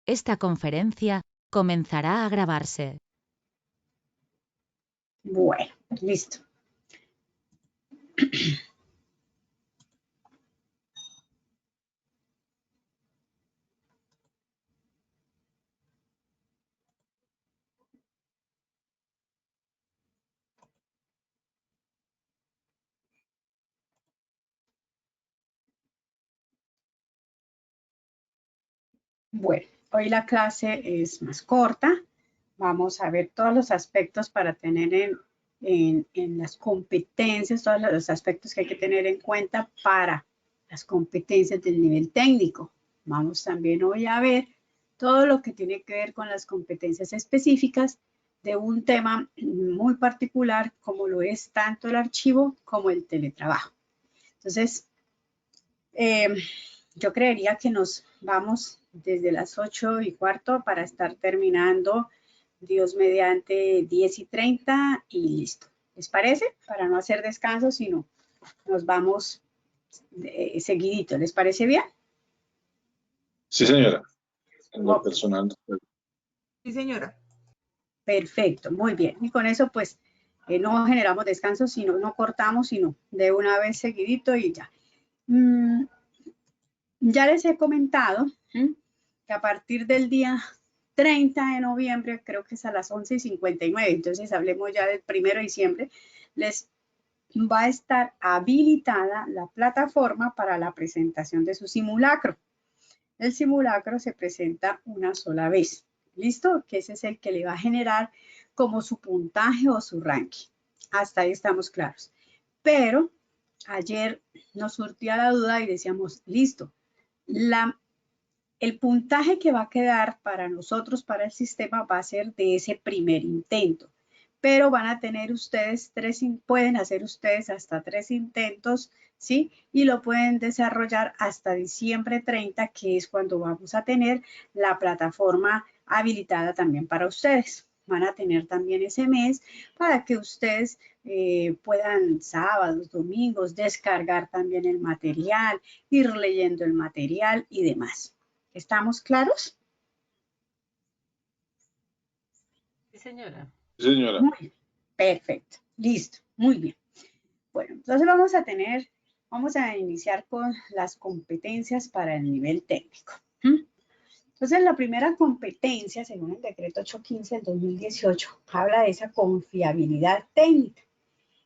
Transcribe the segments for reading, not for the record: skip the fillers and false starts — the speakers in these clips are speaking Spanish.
Esta conferencia comenzará a grabarse. Bueno, listo. Bueno, hoy la clase es más corta. Vamos a ver todos los aspectos para tener en las competencias, todos los aspectos que hay que tener en cuenta para las competencias del nivel técnico. Vamos también hoy a ver todo lo que tiene que ver con las competencias específicas de un tema muy particular como lo es tanto el archivo como el teletrabajo. Entonces, yo creería que nos vamos desde las 8:15 para estar terminando, Dios mediante, 10:30 y listo. ¿Les parece? Para no hacer descanso, sino nos vamos seguidito. ¿Les parece bien? Sí, señora. En lo Oh, personal. Sí, señora. perfecto, muy bien. Y con eso, pues, no generamos descanso, sino no cortamos, sino de una vez seguidito y ya. Ya les he comentado que a partir del día 30 de noviembre, creo que es a las 11:59, entonces hablemos ya del 1 de diciembre, les va a estar habilitada la plataforma para la presentación de su simulacro. El simulacro se presenta una sola vez, ¿listo? Que ese es el que le va a generar como su puntaje o su ranking. Hasta ahí estamos claros. Pero ayer nos surtía la duda y decíamos, listo, el puntaje que va a quedar para nosotros, para el sistema, va a ser de ese primer intento. Pero van a tener ustedes pueden hacer ustedes hasta 3 intentos, ¿sí? Y lo pueden desarrollar hasta diciembre 30, que es cuando vamos a tener la plataforma habilitada también para ustedes. Van a tener también ese mes para que ustedes puedan sábados, domingos, descargar también el material, ir leyendo el material y demás. ¿Estamos claros? Sí, señora. Sí, señora. Muy bien, perfecto, listo, muy bien. Bueno, entonces vamos a iniciar con las competencias para el nivel técnico. Entonces, la primera competencia, según el decreto 815 del 2018, habla de esa confiabilidad técnica.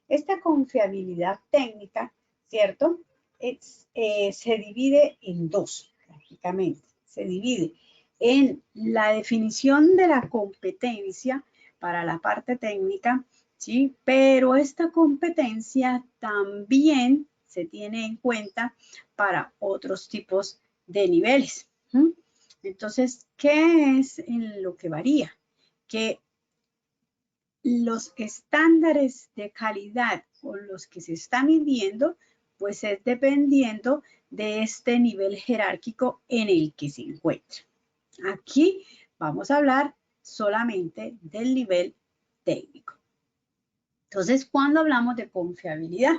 Esta confiabilidad técnica, ¿cierto? Se divide en dos, prácticamente. Se divide en la definición de la competencia para la parte técnica, ¿sí? Pero esta competencia también se tiene en cuenta para otros tipos de niveles. Entonces, ¿qué es en lo que varía? Que los estándares de calidad con los que se está midiendo, pues es dependiendo de este nivel jerárquico en el que se encuentra. Aquí vamos a hablar solamente del nivel técnico. Entonces, cuando hablamos de confiabilidad,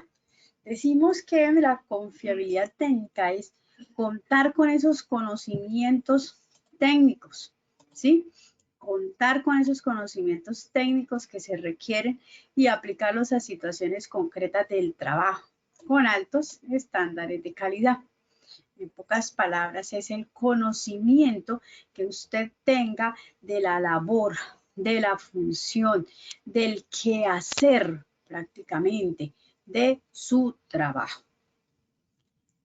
decimos que la confiabilidad técnica es contar con esos conocimientos técnicos, ¿sí? Contar con esos conocimientos técnicos que se requieren y aplicarlos a situaciones concretas del trabajo con altos estándares de calidad. En pocas palabras, es el conocimiento que usted tenga de la labor, de la función, del quehacer prácticamente de su trabajo.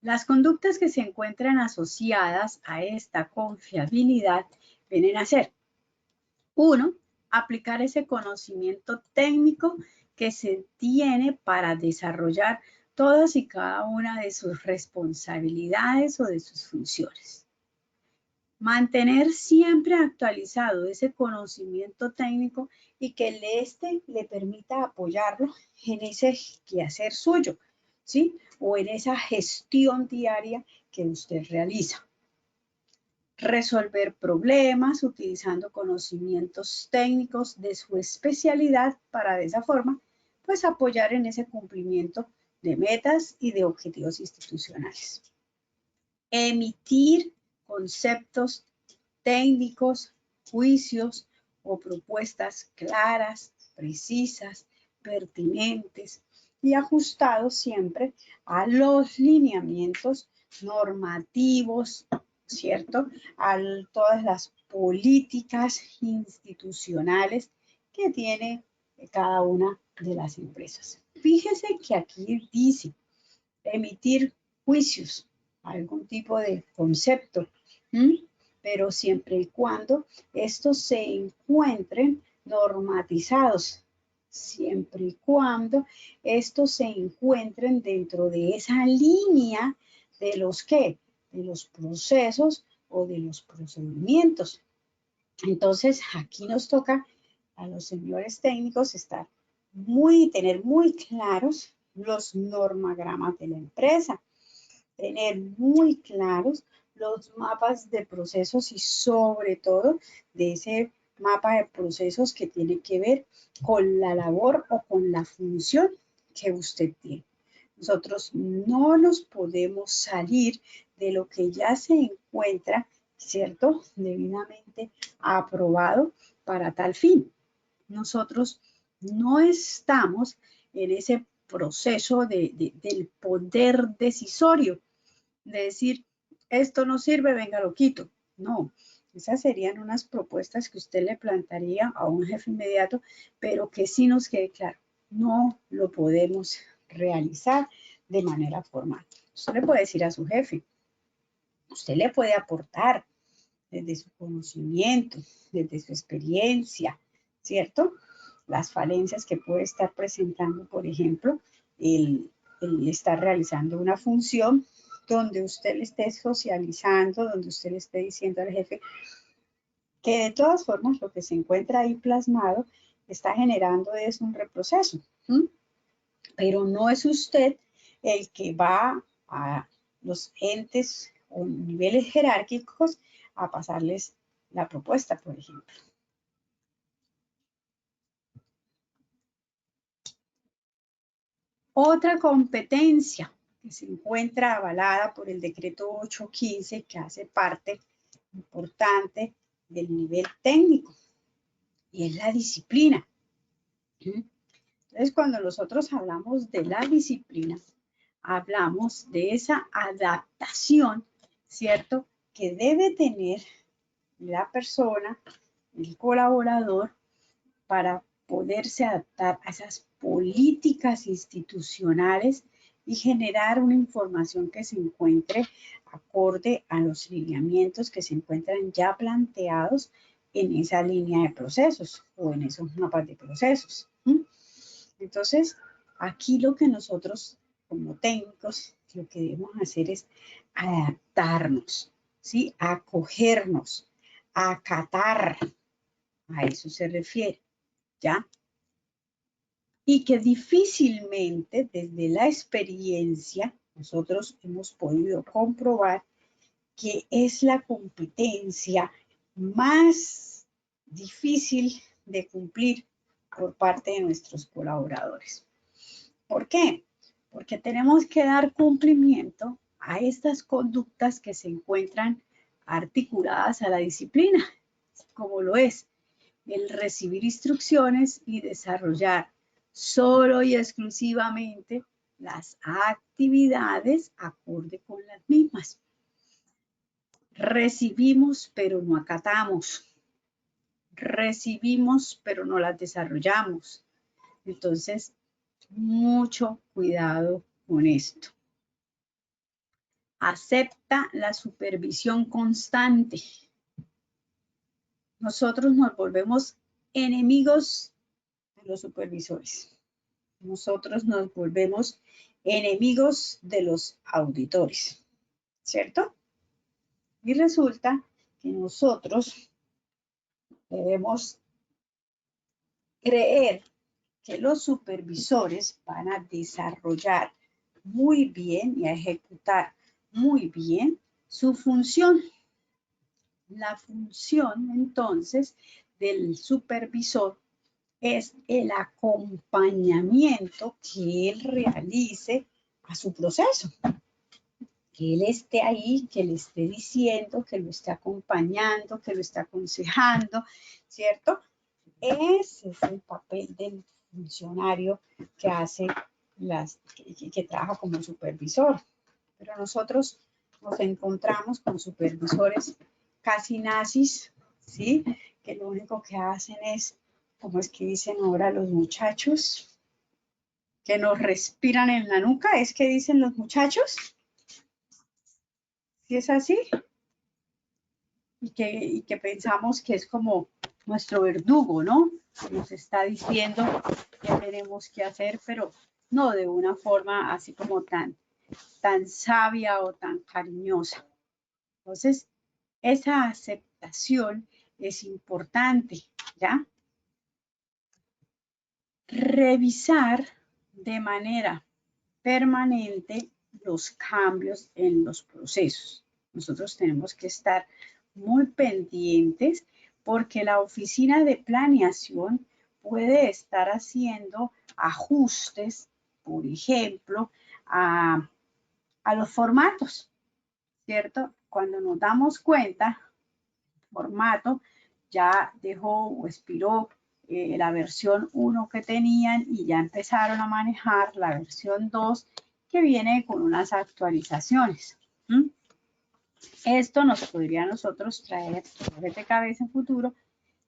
Las conductas que se encuentran asociadas a esta confiabilidad vienen a ser: 1. Aplicar ese conocimiento técnico que se tiene para desarrollar todas y cada una de sus responsabilidades o de sus funciones. Mantener siempre actualizado ese conocimiento técnico y que este le permita apoyarlo en ese quehacer suyo, ¿sí? O en esa gestión diaria que usted realiza. Resolver problemas utilizando conocimientos técnicos de su especialidad para de esa forma, pues apoyar en ese cumplimiento de metas y de objetivos institucionales. Emitir conceptos técnicos, juicios o propuestas claras, precisas, pertinentes y ajustados siempre a los lineamientos normativos, ¿cierto? A todas las políticas institucionales que tiene cada una de las empresas. Fíjese que aquí dice emitir juicios, algún tipo de concepto, pero siempre y cuando estos se encuentren normatizados, siempre y cuando estos se encuentren dentro de esa línea de los ¿qué? De los procesos o de los procedimientos. Entonces, aquí nos toca a los señores técnicos tener muy claros los normagramas de la empresa, tener muy claros los mapas de procesos y sobre todo de ese mapa de procesos que tiene que ver con la labor o con la función que usted tiene. Nosotros no nos podemos salir de lo que ya se encuentra, ¿cierto? Debidamente aprobado para tal fin. Nosotros no estamos en ese proceso del poder decisorio, de decir, esto no sirve, venga, lo quito. No, esas serían unas propuestas que usted le plantearía a un jefe inmediato, pero que sí nos quede claro, no lo podemos realizar de manera formal. Usted le puede decir a su jefe, usted le puede aportar desde su conocimiento, desde su experiencia, ¿cierto? Las falencias que puede estar presentando, por ejemplo, el estar realizando una función donde usted le esté socializando, donde usted le esté diciendo al jefe que de todas formas lo que se encuentra ahí plasmado está generando es un reproceso, pero no es usted el que va a los entes o niveles jerárquicos a pasarles la propuesta, por ejemplo. Otra competencia que se encuentra avalada por el decreto 815, que hace parte importante del nivel técnico, y es la disciplina. Entonces, cuando nosotros hablamos de la disciplina, hablamos de esa adaptación, ¿cierto?, que debe tener la persona, el colaborador, para poderse adaptar a esas políticas institucionales y generar una información que se encuentre acorde a los lineamientos que se encuentran ya planteados en esa línea de procesos o en esos mapas de procesos. Entonces, aquí lo que nosotros como técnicos lo que debemos hacer es adaptarnos, ¿sí? Acogernos, acatar, a eso se refiere, ¿ya? Y que difícilmente desde la experiencia nosotros hemos podido comprobar que es la competencia más difícil de cumplir por parte de nuestros colaboradores. ¿Por qué? Porque tenemos que dar cumplimiento a estas conductas que se encuentran articuladas a la disciplina, como lo es el recibir instrucciones y desarrollar solo y exclusivamente las actividades acorde con las mismas. Recibimos, pero no acatamos. Recibimos, pero no las desarrollamos. Entonces, mucho cuidado con esto. Acepta la supervisión constante. Nosotros nos volvemos enemigos de los supervisores. Nosotros nos volvemos enemigos de los auditores, ¿cierto? Y resulta que nosotros debemos creer que los supervisores van a desarrollar muy bien y a ejecutar muy bien su función. La función, entonces, del supervisor es el acompañamiento que él realice a su proceso. que él esté ahí, que le esté diciendo, que lo esté acompañando, que lo esté aconsejando, ¿cierto? Ese es el papel del funcionario que hace que trabaja como supervisor. Pero nosotros nos encontramos con supervisores casi nazis, ¿sí? Que lo único que hacen es, como es que dicen ahora los muchachos, que nos respiran en la nuca, ¿es que dicen los muchachos? ¿Sí es así? Y que pensamos que es como nuestro verdugo, ¿no? Que nos está diciendo qué tenemos que hacer, pero no de una forma así como tan sabia o tan cariñosa. Entonces, esa aceptación es importante, ¿ya? Revisar de manera permanente los cambios en los procesos. Nosotros tenemos que estar muy pendientes porque la oficina de planeación puede estar haciendo ajustes, por ejemplo, a los formatos, ¿cierto? Cuando nos damos cuenta, el formato ya dejó o expiró la versión 1 que tenían y ya empezaron a manejar la versión 2 que viene con unas actualizaciones. Esto nos podría a nosotros traer dolores de cabeza en futuro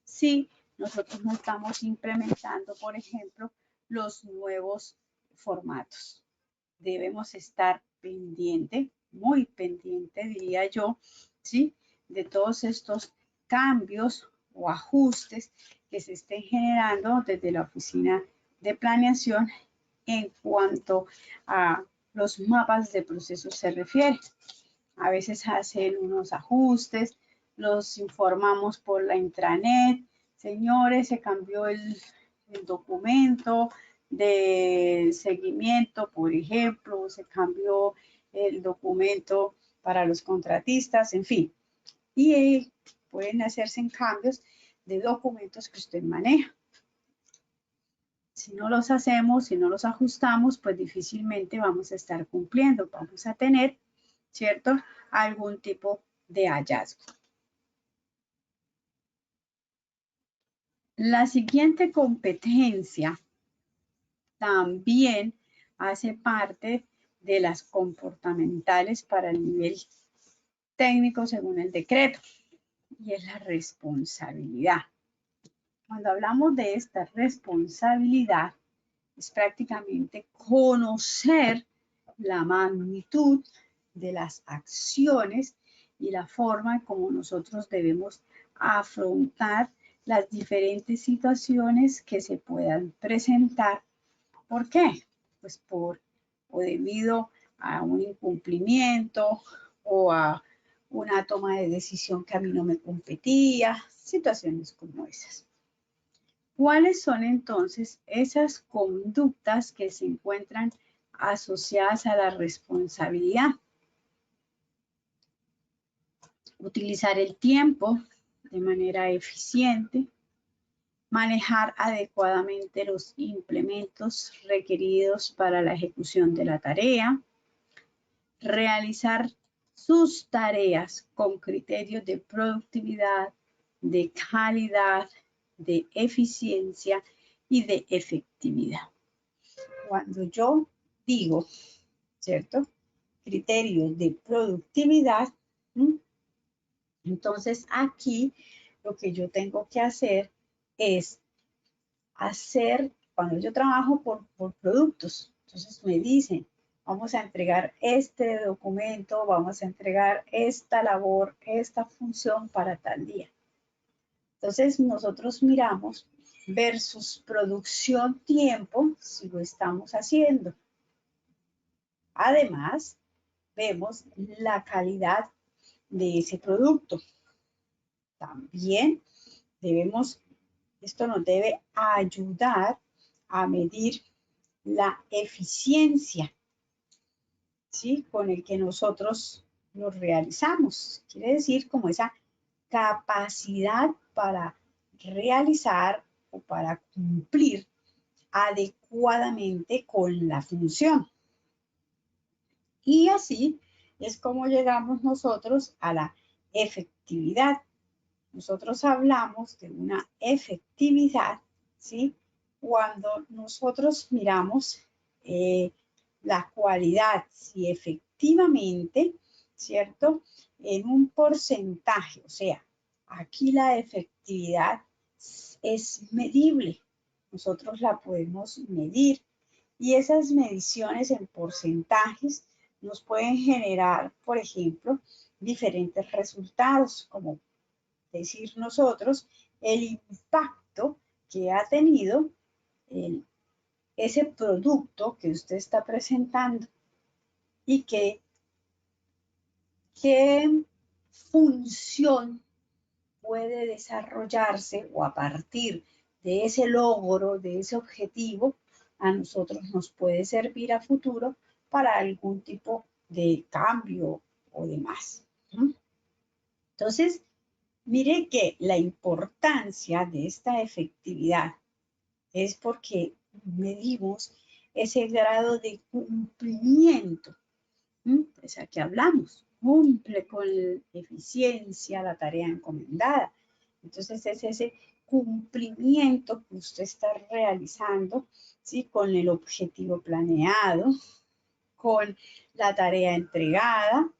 si nosotros no estamos implementando, por ejemplo, los nuevos formatos. Debemos estar pendiente, muy pendiente, diría yo, ¿sí? De todos estos cambios o ajustes que se estén generando desde la oficina de planeación en cuanto a los mapas de procesos se refiere. A veces hacen unos ajustes, los informamos por la intranet. Señores, se cambió el documento de seguimiento, por ejemplo, se cambió el documento para los contratistas, en fin. Y pueden hacerse en cambios de documentos que usted maneja. Si no los hacemos, si no los ajustamos, pues difícilmente vamos a estar cumpliendo. Vamos a tener, ¿cierto?, algún tipo de hallazgo. La siguiente competencia también hace parte de las comportamentales para el nivel técnico según el decreto, y es la responsabilidad. Cuando hablamos de esta responsabilidad, es prácticamente conocer la magnitud de las acciones y la forma en cómo nosotros debemos afrontar las diferentes situaciones que se puedan presentar. ¿Por qué? Pues o debido a un incumplimiento o a una toma de decisión que a mí no me competía, situaciones como esas. ¿Cuáles son entonces esas conductas que se encuentran asociadas a la responsabilidad? Utilizar el tiempo de manera eficiente, manejar adecuadamente los implementos requeridos para la ejecución de la tarea, realizar sus tareas con criterios de productividad, de calidad, de eficiencia y de efectividad. Cuando yo digo, ¿cierto?, criterios de productividad, entonces aquí lo que yo tengo que hacer es cuando yo trabajo por productos, entonces me dicen, vamos a entregar este documento, vamos a entregar esta labor, esta función para tal día. Entonces nosotros miramos versus producción tiempo si lo estamos haciendo. Además, vemos la calidad de ese producto. También esto nos debe ayudar a medir la eficiencia, ¿sí?, con el que nosotros lo realizamos. Quiere decir como esa capacidad para realizar o para cumplir adecuadamente con la función. Y así es cómo llegamos nosotros a la efectividad. Nosotros hablamos de una efectividad, ¿sí? Cuando nosotros miramos la cualidad, si efectivamente, ¿cierto? En un porcentaje, o sea, aquí la efectividad es medible. Nosotros la podemos medir y esas mediciones en porcentajes nos pueden generar, por ejemplo, diferentes resultados, como decir nosotros el impacto que ha tenido ese producto que usted está presentando y qué función puede desarrollarse o a partir de ese logro, de ese objetivo, a nosotros nos puede servir a futuro para algún tipo de cambio o demás. Entonces, mire que la importancia de esta efectividad es porque medimos ese grado de cumplimiento. Pues aquí hablamos, cumple con eficiencia la tarea encomendada. Entonces es ese cumplimiento que usted está realizando, ¿sí? Con el objetivo planeado, con la tarea entregada,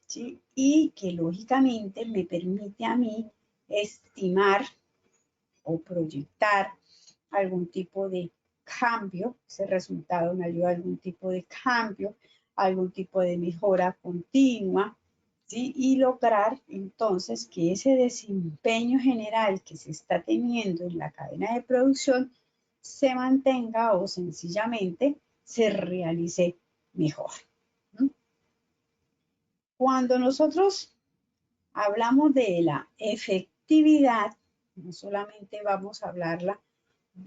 ¿sí? Y que lógicamente me permite a mí estimar o proyectar algún tipo de cambio, ese resultado me ayuda a algún tipo de cambio, algún tipo de mejora continua, ¿sí? Y lograr entonces que ese desempeño general que se está teniendo en la cadena de producción se mantenga o sencillamente se realice mejor. Cuando nosotros hablamos de la efectividad, no solamente vamos a hablarla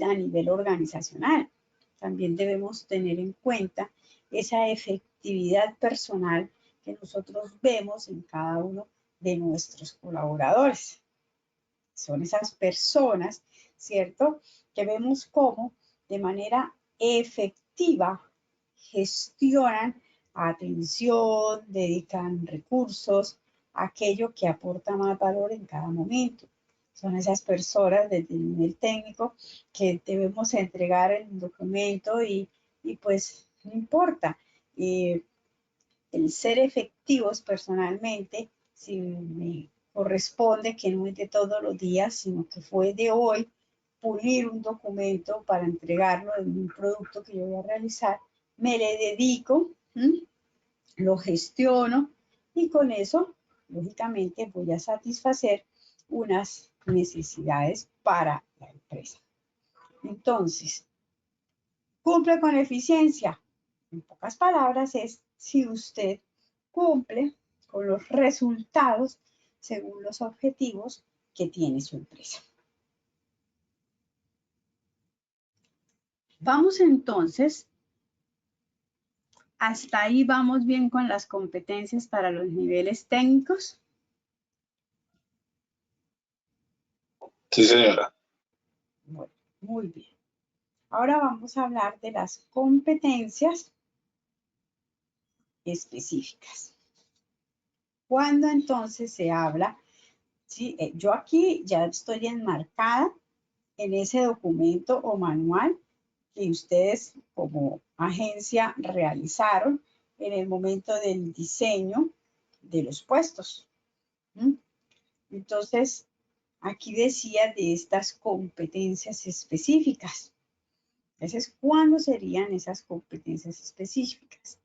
a nivel organizacional, también debemos tener en cuenta esa efectividad personal que nosotros vemos en cada uno de nuestros colaboradores. Son esas personas, ¿cierto?, que vemos cómo de manera efectiva gestionan atención, dedican recursos, aquello que aporta más valor en cada momento. Son esas personas desde el nivel técnico que debemos entregar el documento y pues no importa. El ser efectivos personalmente, si me corresponde que no es de todos los días, sino que fue de hoy, pulir un documento para entregarlo en un producto que yo voy a realizar, me le dedico, lo gestiono y con eso, lógicamente, voy a satisfacer unas necesidades para la empresa. Entonces, cumple con eficiencia. En pocas palabras es si usted cumple con los resultados según los objetivos que tiene su empresa. Vamos entonces, hasta ahí vamos bien con las competencias para los niveles técnicos. Sí, señora. Bueno, muy bien. Ahora vamos a hablar de las competencias específicas. Cuando entonces se habla, ¿sí? Yo aquí ya estoy enmarcada en ese documento o manual que ustedes como agencia realizaron en el momento del diseño de los puestos. Entonces, aquí decía de estas competencias específicas. Entonces, ¿cuándo serían esas competencias específicas?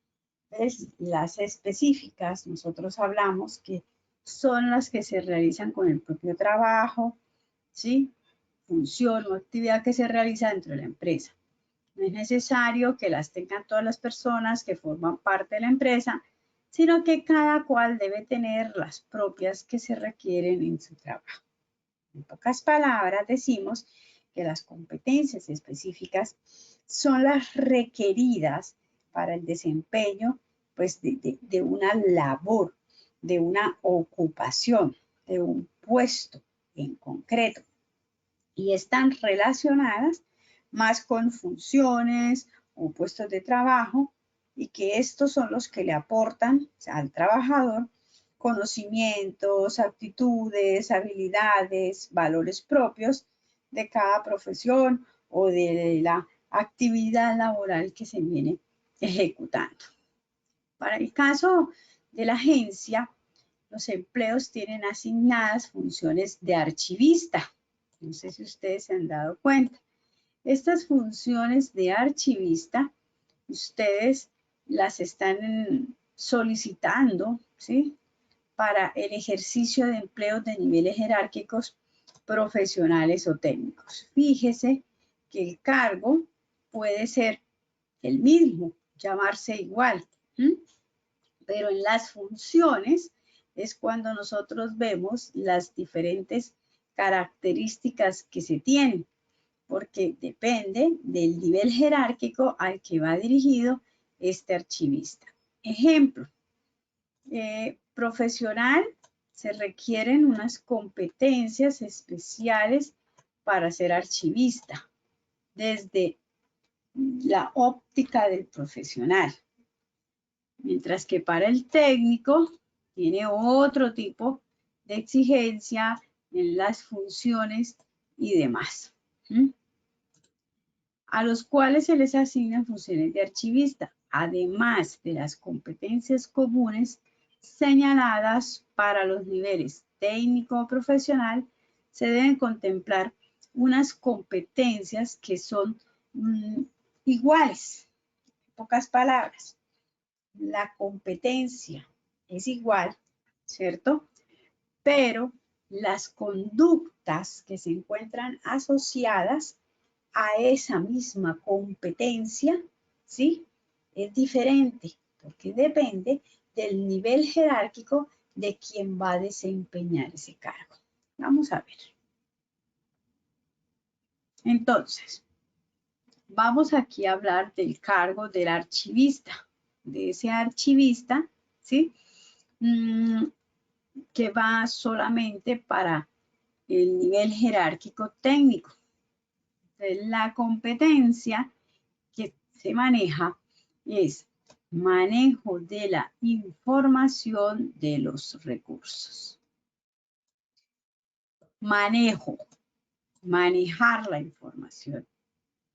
Pues, las específicas, nosotros hablamos que son las que se realizan con el propio trabajo, ¿sí? Función o actividad que se realiza dentro de la empresa. No es necesario que las tengan todas las personas que forman parte de la empresa, sino que cada cual debe tener las propias que se requieren en su trabajo. En pocas palabras, decimos que las competencias específicas son las requeridas para el desempeño, pues, de una labor, de una ocupación, de un puesto en concreto. Y están relacionadas más con funciones o puestos de trabajo y que estos son los que le aportan al trabajador conocimientos, aptitudes, habilidades, valores propios de cada profesión o de la actividad laboral que se viene ejecutando. Para el caso de la agencia, los empleos tienen asignadas funciones de archivista. No sé si ustedes se han dado cuenta. Estas funciones de archivista, ustedes las están solicitando, ¿sí?, para el ejercicio de empleos de niveles jerárquicos profesionales o técnicos. Fíjese que el cargo puede ser el mismo, llamarse igual, pero en las funciones es cuando nosotros vemos las diferentes características que se tienen, porque depende del nivel jerárquico al que va dirigido este archivista. Ejemplo, profesional, se requieren unas competencias especiales para ser archivista, desde la óptica del profesional. Mientras que para el técnico tiene otro tipo de exigencia en las funciones y demás, a los cuales se les asignan funciones de archivista, además de las competencias comunes señaladas para los niveles técnico o profesional. Se deben contemplar unas competencias que son iguales. En pocas palabras, la competencia es igual, ¿cierto? Pero las conductas que se encuentran asociadas a esa misma competencia, ¿sí?, es diferente, porque depende del nivel jerárquico de quien va a desempeñar ese cargo. Vamos a ver. Entonces, vamos aquí a hablar del cargo del archivista, de ese archivista, ¿sí?, que va solamente para el nivel jerárquico técnico. Entonces, la competencia que se maneja es manejo de la información de los recursos. Manejar la información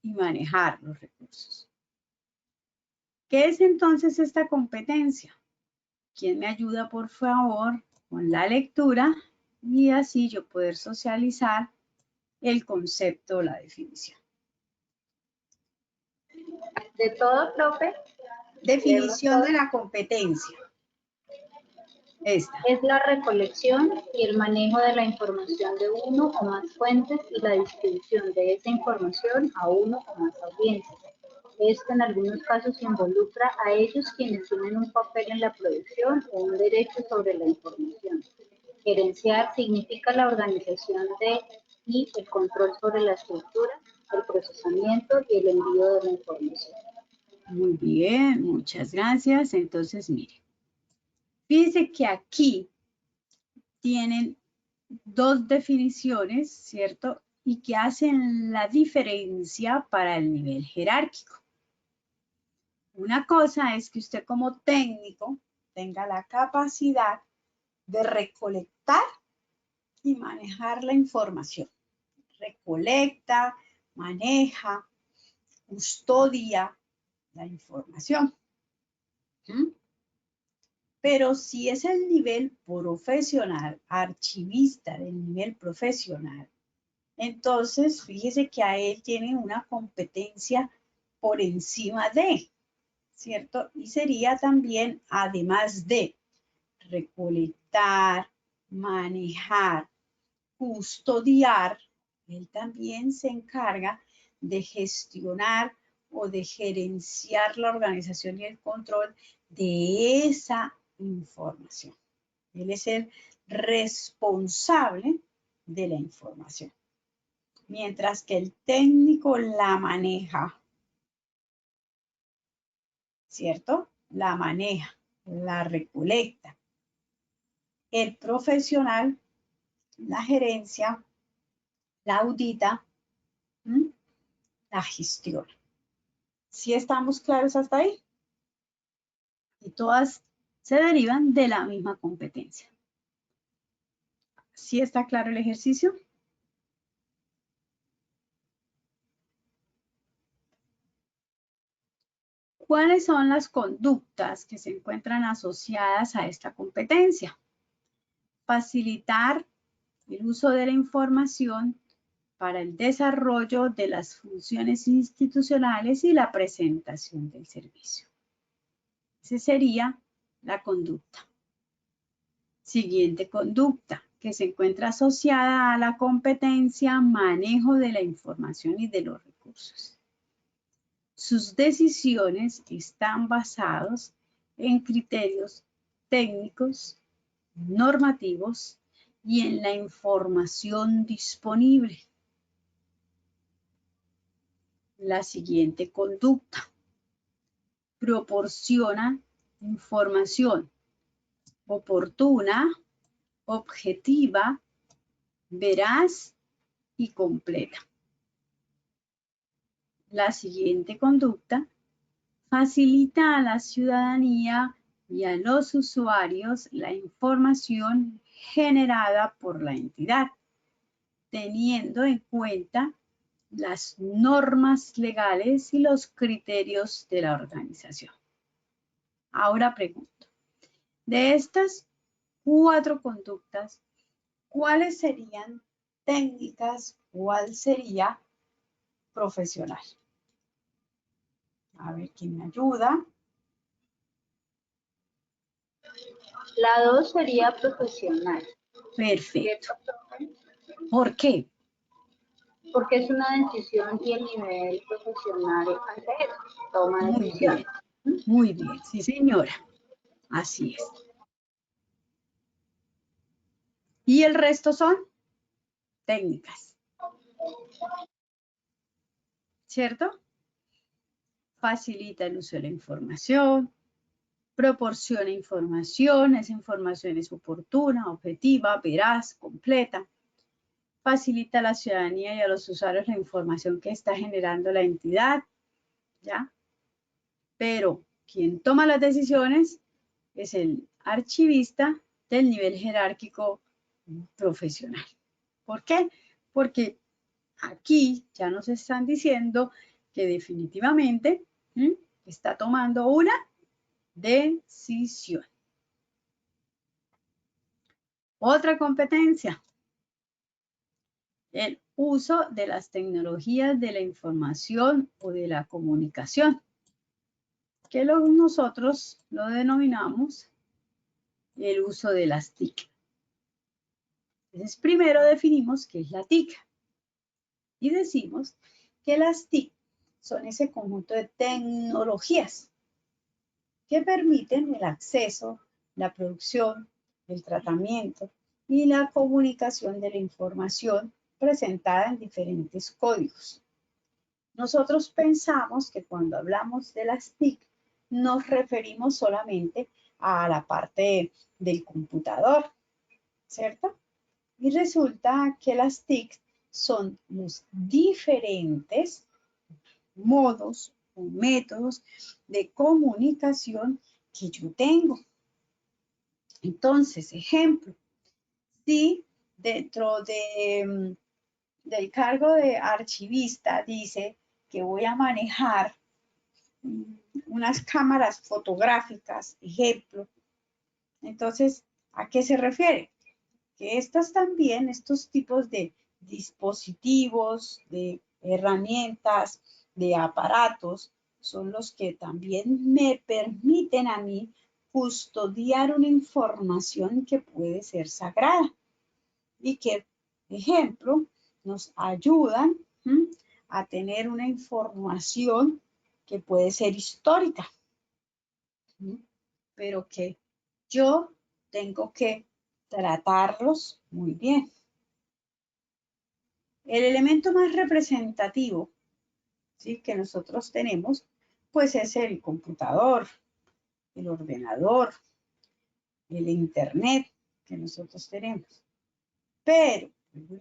y manejar los recursos. ¿Qué es entonces esta competencia? ¿Quién me ayuda, por favor, con la lectura y así yo poder socializar el concepto o la definición? De todo, profe. Definición de la competencia. Esta. Es la recolección y el manejo de la información de uno o más fuentes y la distribución de esa información a uno o más audiencias. Esto en algunos casos involucra a ellos quienes tienen un papel en la producción o un derecho sobre la información. Gerenciar significa la organización de y el control sobre la estructura, el procesamiento y el envío de la información. Muy bien, muchas gracias. Entonces, mire, fíjense que aquí tienen dos definiciones, ¿cierto? Y que hacen la diferencia para el nivel jerárquico. Una cosa es que usted como técnico tenga la capacidad de recolectar y manejar la información. Recolecta, maneja, custodia la información. Pero si es el nivel profesional, archivista del nivel profesional, entonces fíjese que a él tiene una competencia por encima de, ¿cierto? Y sería también, además de recolectar, manejar, custodiar, él también se encarga de gestionar o de gerenciar la organización y el control de esa información. Él es el responsable de la información. Mientras que el técnico la maneja, ¿cierto? La maneja, la recolecta. El profesional, la gerencia, la audita, la gestiona. ¿Sí estamos claros hasta ahí? y todas se derivan de la misma competencia. ¿Sí está claro el ejercicio? ¿Cuáles son las conductas que se encuentran asociadas a esta competencia? Facilitar el uso de la información para el desarrollo de las funciones institucionales y la presentación del servicio. Esa sería la conducta. Siguiente conducta, que se encuentra asociada a la competencia, manejo de la información y de los recursos. Sus decisiones están basadas en criterios técnicos, normativos y en la información disponible. La siguiente conducta proporciona información oportuna, objetiva, veraz y completa. La siguiente conducta facilita a la ciudadanía y a los usuarios la información generada por la entidad, teniendo en cuenta las normas legales y los criterios de la organización. Ahora pregunto, de estas 4 conductas, ¿cuáles serían técnicas? ¿Cuál sería profesional? A ver quién me ayuda. La 2 sería profesional. Perfecto. ¿Por qué? Porque es una decisión y el nivel profesional ante eso, toma Muy decisiones. bien, muy bien, sí señora, así es. Y el resto son técnicas, ¿cierto? Facilita el uso de la información, proporciona información, esa información es oportuna, objetiva, veraz, completa. Facilita a la ciudadanía y a los usuarios la información que está generando la entidad, ¿ya? Pero quien toma las decisiones es el archivista del nivel jerárquico profesional. ¿Por qué? Porque aquí ya nos están diciendo que definitivamente está tomando una decisión. Otra competencia, el uso de las tecnologías de la información o de la comunicación, que nosotros lo denominamos el uso de las TIC. Entonces, primero definimos qué es la TIC y decimos que las TIC son ese conjunto de tecnologías que permiten el acceso, la producción, el tratamiento y la comunicación de la información presentada en diferentes códigos. Nosotros pensamos que cuando hablamos de las TIC nos referimos solamente a la parte del computador, ¿cierto? Y resulta que las TIC son los diferentes modos o métodos de comunicación que yo tengo. Entonces, ejemplo, si dentro del cargo de archivista dice que voy a manejar unas cámaras fotográficas, ejemplo, entonces, ¿a qué se refiere? Que estas también, estos tipos de dispositivos, de herramientas, de aparatos, son los que también me permiten a mí custodiar una información que puede ser sagrada y que, ejemplo, nos ayudan a tener una información que puede ser histórica, pero que yo tengo que tratarlos muy bien. El elemento más representativo, ¿sí?, que nosotros tenemos, pues es el computador, el ordenador, el internet que nosotros tenemos. Pero,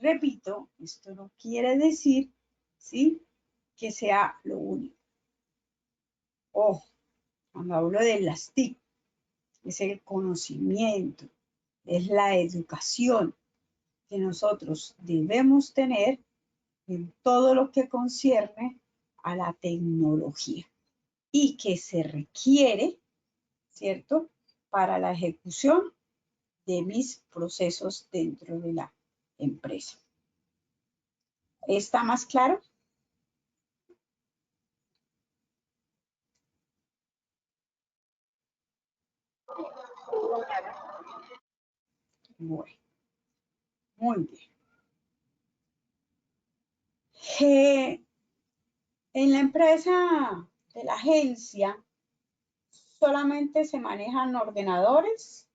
repito, esto no quiere decir, ¿sí?, que sea lo único. Ojo, cuando hablo de las TIC, es el conocimiento, es la educación que nosotros debemos tener en todo lo que concierne a la tecnología y que se requiere, ¿cierto?, para la ejecución de mis procesos dentro de la empresa. ¿Está más claro? Bueno, muy bien. En la empresa de la agencia solamente se manejan ordenadores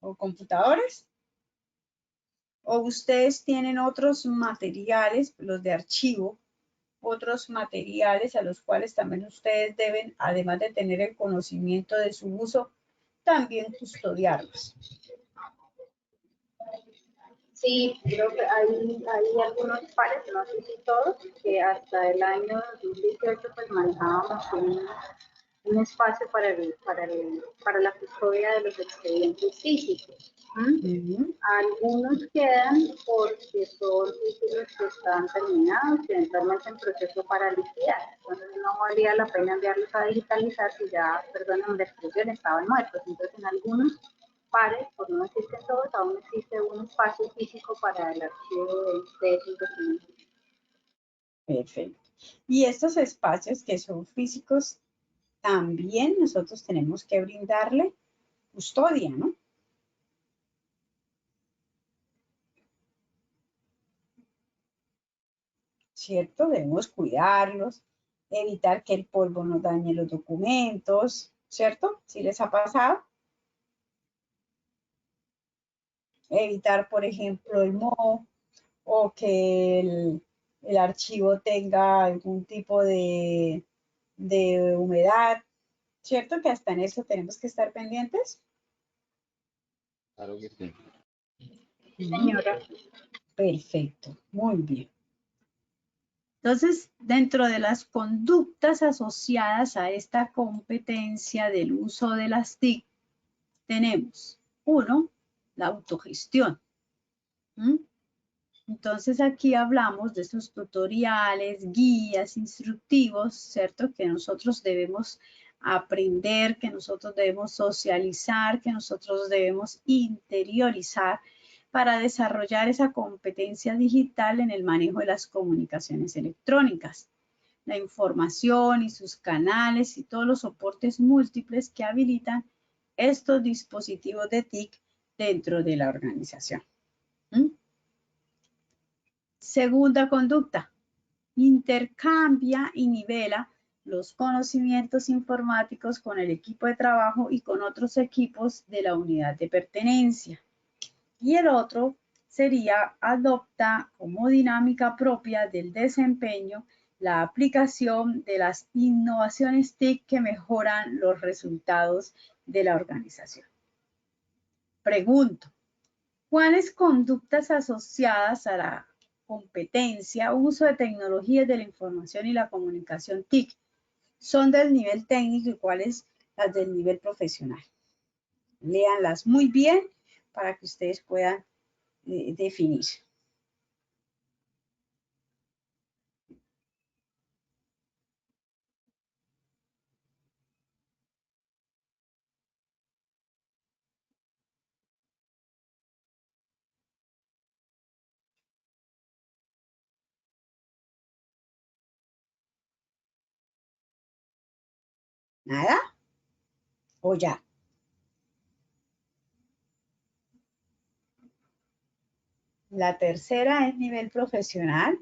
o computadores, o ustedes tienen otros materiales, los de archivo, otros materiales a los cuales también ustedes deben, además de tener el conocimiento de su uso, también custodiarlos. Sí, creo que hay algunos pares, no sé si todos, que hasta el año 2018 pues manejábamos un espacio para la custodia de los expedientes físicos. Algunos quedan porque son títulos que están terminados y eventualmente en proceso para liquidar. Entonces no valía la pena enviarlos a digitalizar si ya, perdónenme la expresión, estaban muertos. Entonces en algunos pares, por no decir que todos, aún existe un espacio físico para el archivo de esos documentos. Perfecto. Y estos espacios que son físicos, también nosotros tenemos que brindarle custodia, ¿no? ¿Cierto? Debemos cuidarlos, evitar que el polvo nos dañe los documentos, ¿cierto? ¿Sí les ha pasado? Evitar, por ejemplo, el moho o que el archivo tenga algún tipo de humedad, ¿cierto? Que hasta en eso tenemos que estar pendientes. Claro que sí. Señora. Perfecto, muy bien. Entonces, dentro de las conductas asociadas a esta competencia del uso de las TIC, tenemos, uno, la autogestión. Entonces, aquí hablamos de esos tutoriales, guías, instructivos, ¿cierto? Que nosotros debemos aprender, que nosotros debemos socializar, que nosotros debemos interiorizar para desarrollar esa competencia digital en el manejo de las comunicaciones electrónicas, la información y sus canales y todos los soportes múltiples que habilitan estos dispositivos de TIC dentro de la organización. Segunda conducta, intercambia y nivela los conocimientos informáticos con el equipo de trabajo y con otros equipos de la unidad de pertenencia. Y el otro sería adopta como dinámica propia del desempeño la aplicación de las innovaciones TIC que mejoran los resultados de la organización. Pregunto, ¿cuáles conductas asociadas a la competencia, uso de tecnologías de la información y la comunicación TIC son del nivel técnico y cuáles las del nivel profesional? Léanlas muy bien para que ustedes puedan definir. ¿Nada? ¿O ya? La tercera es nivel profesional.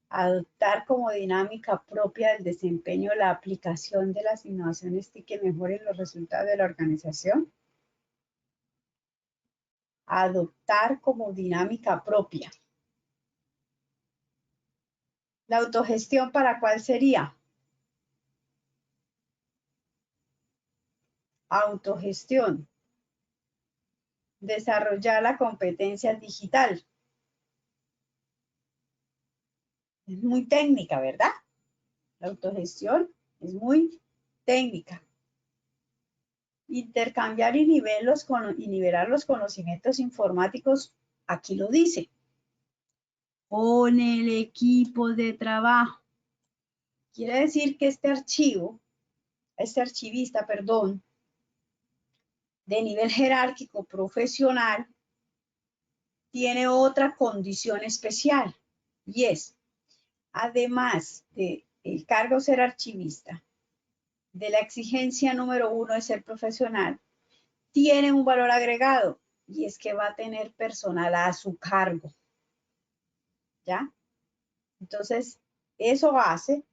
Adoptar como dinámica propia del desempeño la aplicación de las innovaciones TIC que mejoren los resultados de la organización. Adoptar como dinámica propia. La autogestión, ¿para cuál sería? Autogestión. Desarrollar la competencia digital. Es muy técnica, ¿verdad? La autogestión es muy técnica. Intercambiar y nivelar los conocimientos informáticos, aquí lo dice, con el equipo de trabajo. Quiere decir que este archivista, perdón, de nivel jerárquico profesional, tiene otra condición especial, y es, además de el cargo ser archivista, de la exigencia número 1 de ser profesional, tiene un valor agregado, y es que va a tener personal a su cargo, ¿ya? Entonces, eso hace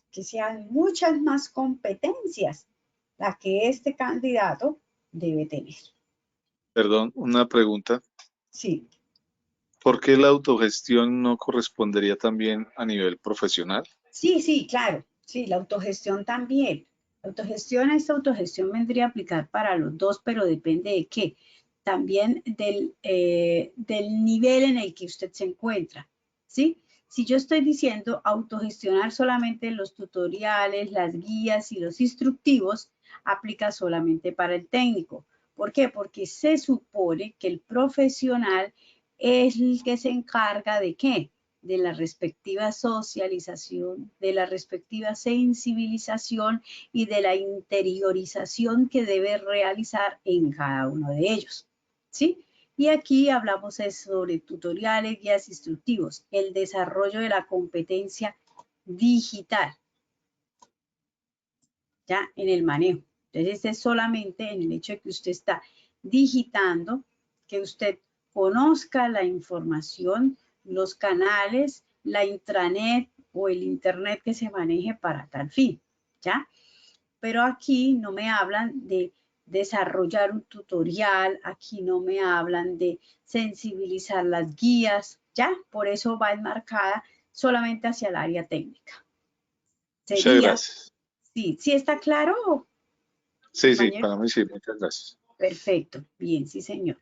que sean muchas más competencias las que este candidato debe tener. Perdón, una pregunta. Sí. ¿Por qué la autogestión no correspondería también a nivel profesional? Sí, claro. Sí, la autogestión también. Esta autogestión vendría a aplicar para los dos, pero depende de qué. También del nivel en el que usted se encuentra, ¿sí? Si yo estoy diciendo autogestionar solamente los tutoriales, las guías y los instructivos, aplica solamente para el técnico. ¿Por qué? Porque se supone que el profesional es el que se encarga de ¿qué? De la respectiva socialización, de la respectiva sensibilización y de la interiorización que debe realizar en cada uno de ellos, ¿sí? Y aquí hablamos sobre tutoriales, guías instructivos, el desarrollo de la competencia digital, ¿ya? En el manejo. Entonces, este es solamente en el hecho de que usted está digitando, que usted conozca la información, los canales, la intranet o el internet que se maneje para tal fin, ¿ya? Pero aquí no me hablan de desarrollar un tutorial, aquí no me hablan de sensibilizar las guías, ¿ya? Por eso va enmarcada solamente hacia el área técnica. Muchas gracias. Sí, ¿sí está claro, Sí, compañero? para mí sí, muchas gracias. Perfecto, bien, sí, señor.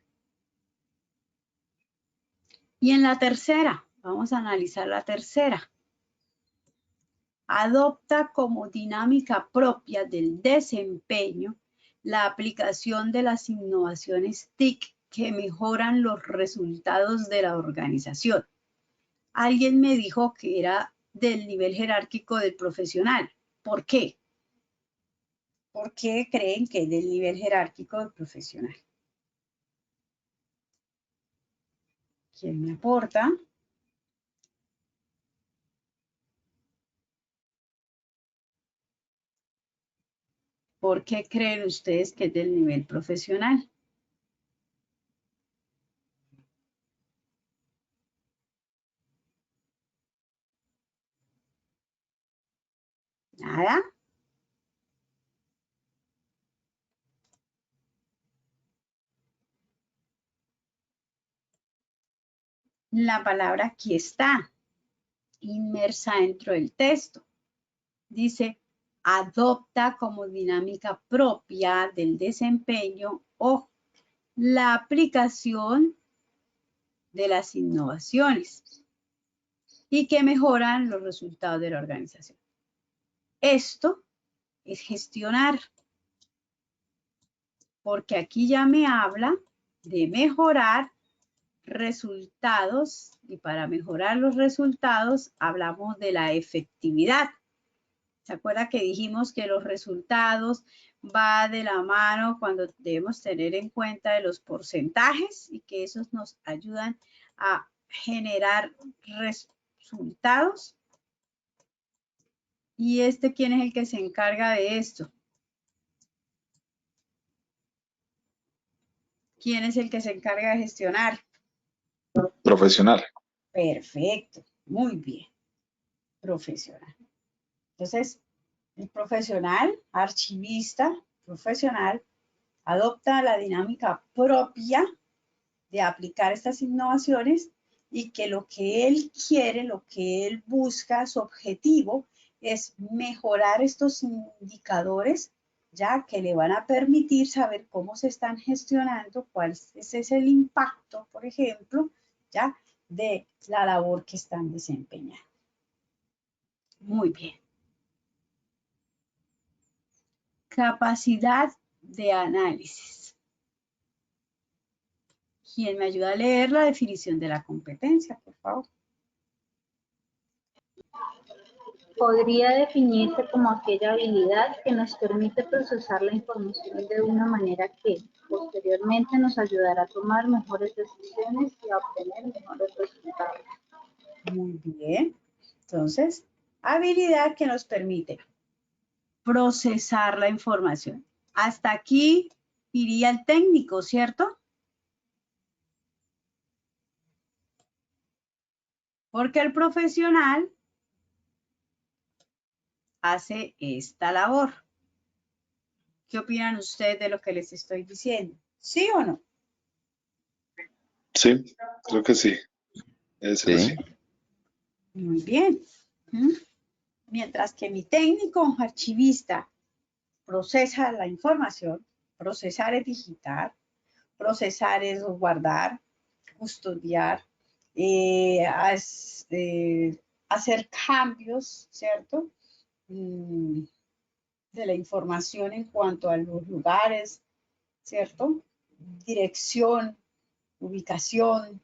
Y en la tercera, vamos a analizar la tercera. Adopta como dinámica propia del desempeño la aplicación de las innovaciones TIC que mejoran los resultados de la organización. Alguien me dijo que era del nivel jerárquico del profesional. ¿Por qué? ¿Por qué creen que es del nivel jerárquico del profesional? ¿Quién me aporta? ¿Por qué creen ustedes que es del nivel profesional? ¿Nada? La palabra aquí está, inmersa dentro del texto. Dice, adopta como dinámica propia del desempeño o la aplicación de las innovaciones y que mejoran los resultados de la organización. Esto es gestionar, porque aquí ya me habla de mejorar resultados y para mejorar los resultados hablamos de la efectividad. ¿Se acuerda que dijimos que los resultados va de la mano cuando debemos tener en cuenta de los porcentajes y que esos nos ayudan a generar resultados? ¿Y quién es el que se encarga de esto? ¿Quién es el que se encarga de gestionar? Profesional. Perfecto, muy bien, profesional. Entonces, el profesional, archivista, profesional, adopta la dinámica propia de aplicar estas innovaciones y que lo que él quiere, lo que él busca, su objetivo es mejorar estos indicadores, ya que le van a permitir saber cómo se están gestionando, cuál es el impacto, por ejemplo, ya de la labor que están desempeñando. Muy bien. Capacidad de análisis. ¿Quién me ayuda a leer la definición de la competencia, por favor? Podría definirse como aquella habilidad que nos permite procesar la información de una manera que posteriormente nos ayudará a tomar mejores decisiones y a obtener mejores resultados. Muy bien. Entonces, habilidad que nos permite procesar la información. Hasta aquí iría el técnico, ¿cierto? Porque el profesional hace esta labor. ¿Qué opinan ustedes de lo que les estoy diciendo? ¿Sí o no? Sí, creo que sí. Debe ser Sí. así. Muy bien. Mientras que mi técnico archivista procesa la información, procesar es digitar, procesar es guardar, custodiar, hacer cambios, ¿cierto? De la información en cuanto a los lugares, ¿cierto? Dirección, ubicación.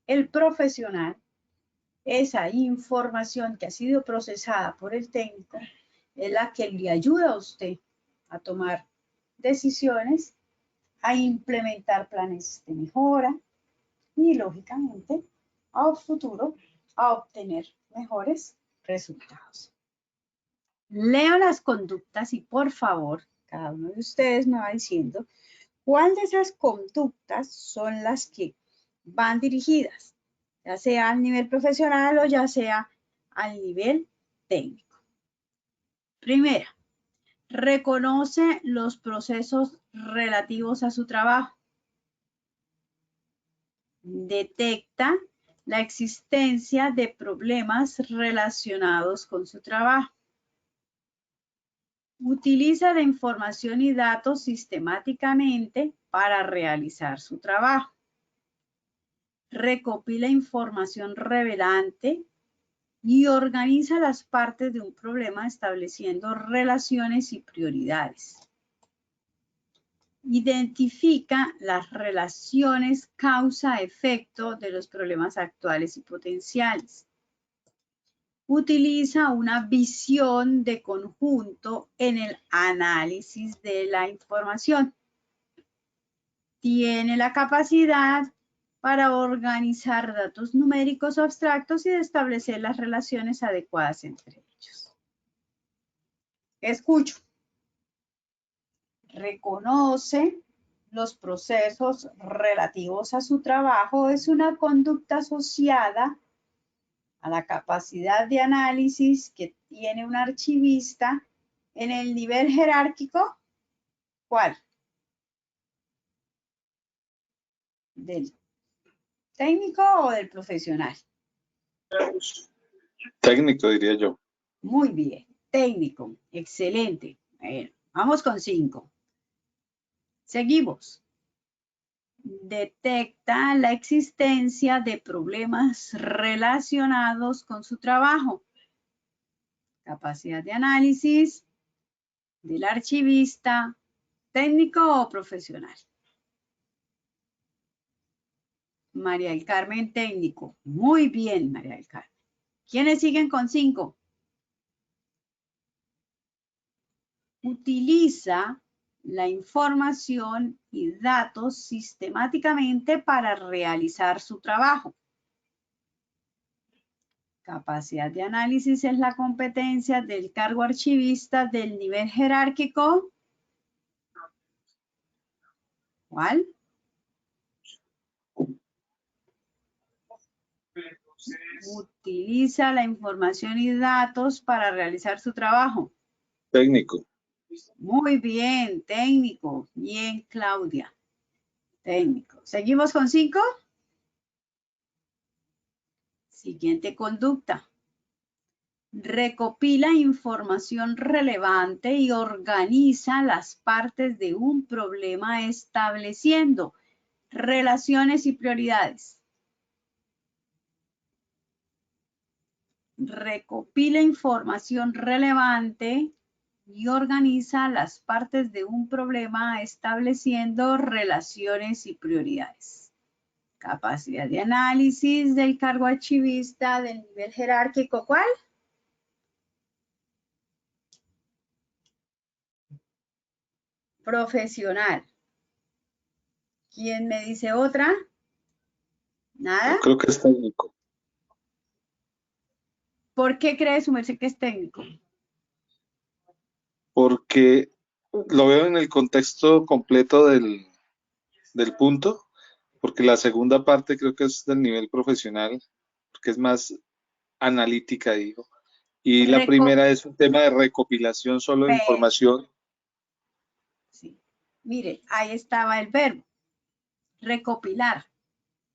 El profesional, esa información que ha sido procesada por el técnico, es la que le ayuda a usted a tomar decisiones, a implementar planes de mejora y, lógicamente, a futuro, a obtener mejores resultados. Leo las conductas y, por favor, cada uno de ustedes me va diciendo cuál de esas conductas son las que van dirigidas, ya sea al nivel profesional o ya sea al nivel técnico. Primera, reconoce los procesos relativos a su trabajo. Detecta la existencia de problemas relacionados con su trabajo. Utiliza la información y datos sistemáticamente para realizar su trabajo. Recopila información relevante y organiza las partes de un problema estableciendo relaciones y prioridades. Identifica las relaciones causa-efecto de los problemas actuales y potenciales. Utiliza una visión de conjunto en el análisis de la información. Tiene la capacidad para organizar datos numéricos o abstractos y de establecer las relaciones adecuadas entre ellos. Escucho. Reconoce los procesos relativos a su trabajo. Es una conducta asociada a la capacidad de análisis que tiene un archivista en el nivel jerárquico. ¿Cuál? ¿Del técnico o del profesional? Técnico, diría yo. Muy bien, técnico, excelente. Bueno, vamos con 5. Seguimos. Detecta la existencia de problemas relacionados con su trabajo. Capacidad de análisis del archivista, técnico o profesional. María del Carmen, técnico. Muy bien, María del Carmen. ¿Quiénes siguen con 5? Utiliza la información y datos sistemáticamente para realizar su trabajo. Capacidad de análisis es la competencia del cargo archivista del nivel jerárquico. ¿Cuál? Utiliza la información y datos para realizar su trabajo. Técnico. Muy bien, técnico. Bien, Claudia. Técnico. ¿Seguimos con 5? Siguiente conducta. Recopila información relevante y organiza las partes de un problema estableciendo relaciones y prioridades. Recopila información relevante y organiza las partes de un problema estableciendo relaciones y prioridades. Capacidad de análisis del cargo archivista del nivel jerárquico, ¿cuál? Profesional. ¿Quién me dice otra? ¿Nada? Yo creo que es técnico. ¿Por qué cree su merced que es técnico? Porque lo veo en el contexto completo del punto, porque la segunda parte creo que es del nivel profesional, porque es más analítica, digo. Y la primera es un tema de recopilación solo de información. Sí. Mire, ahí estaba el verbo. Recopilar.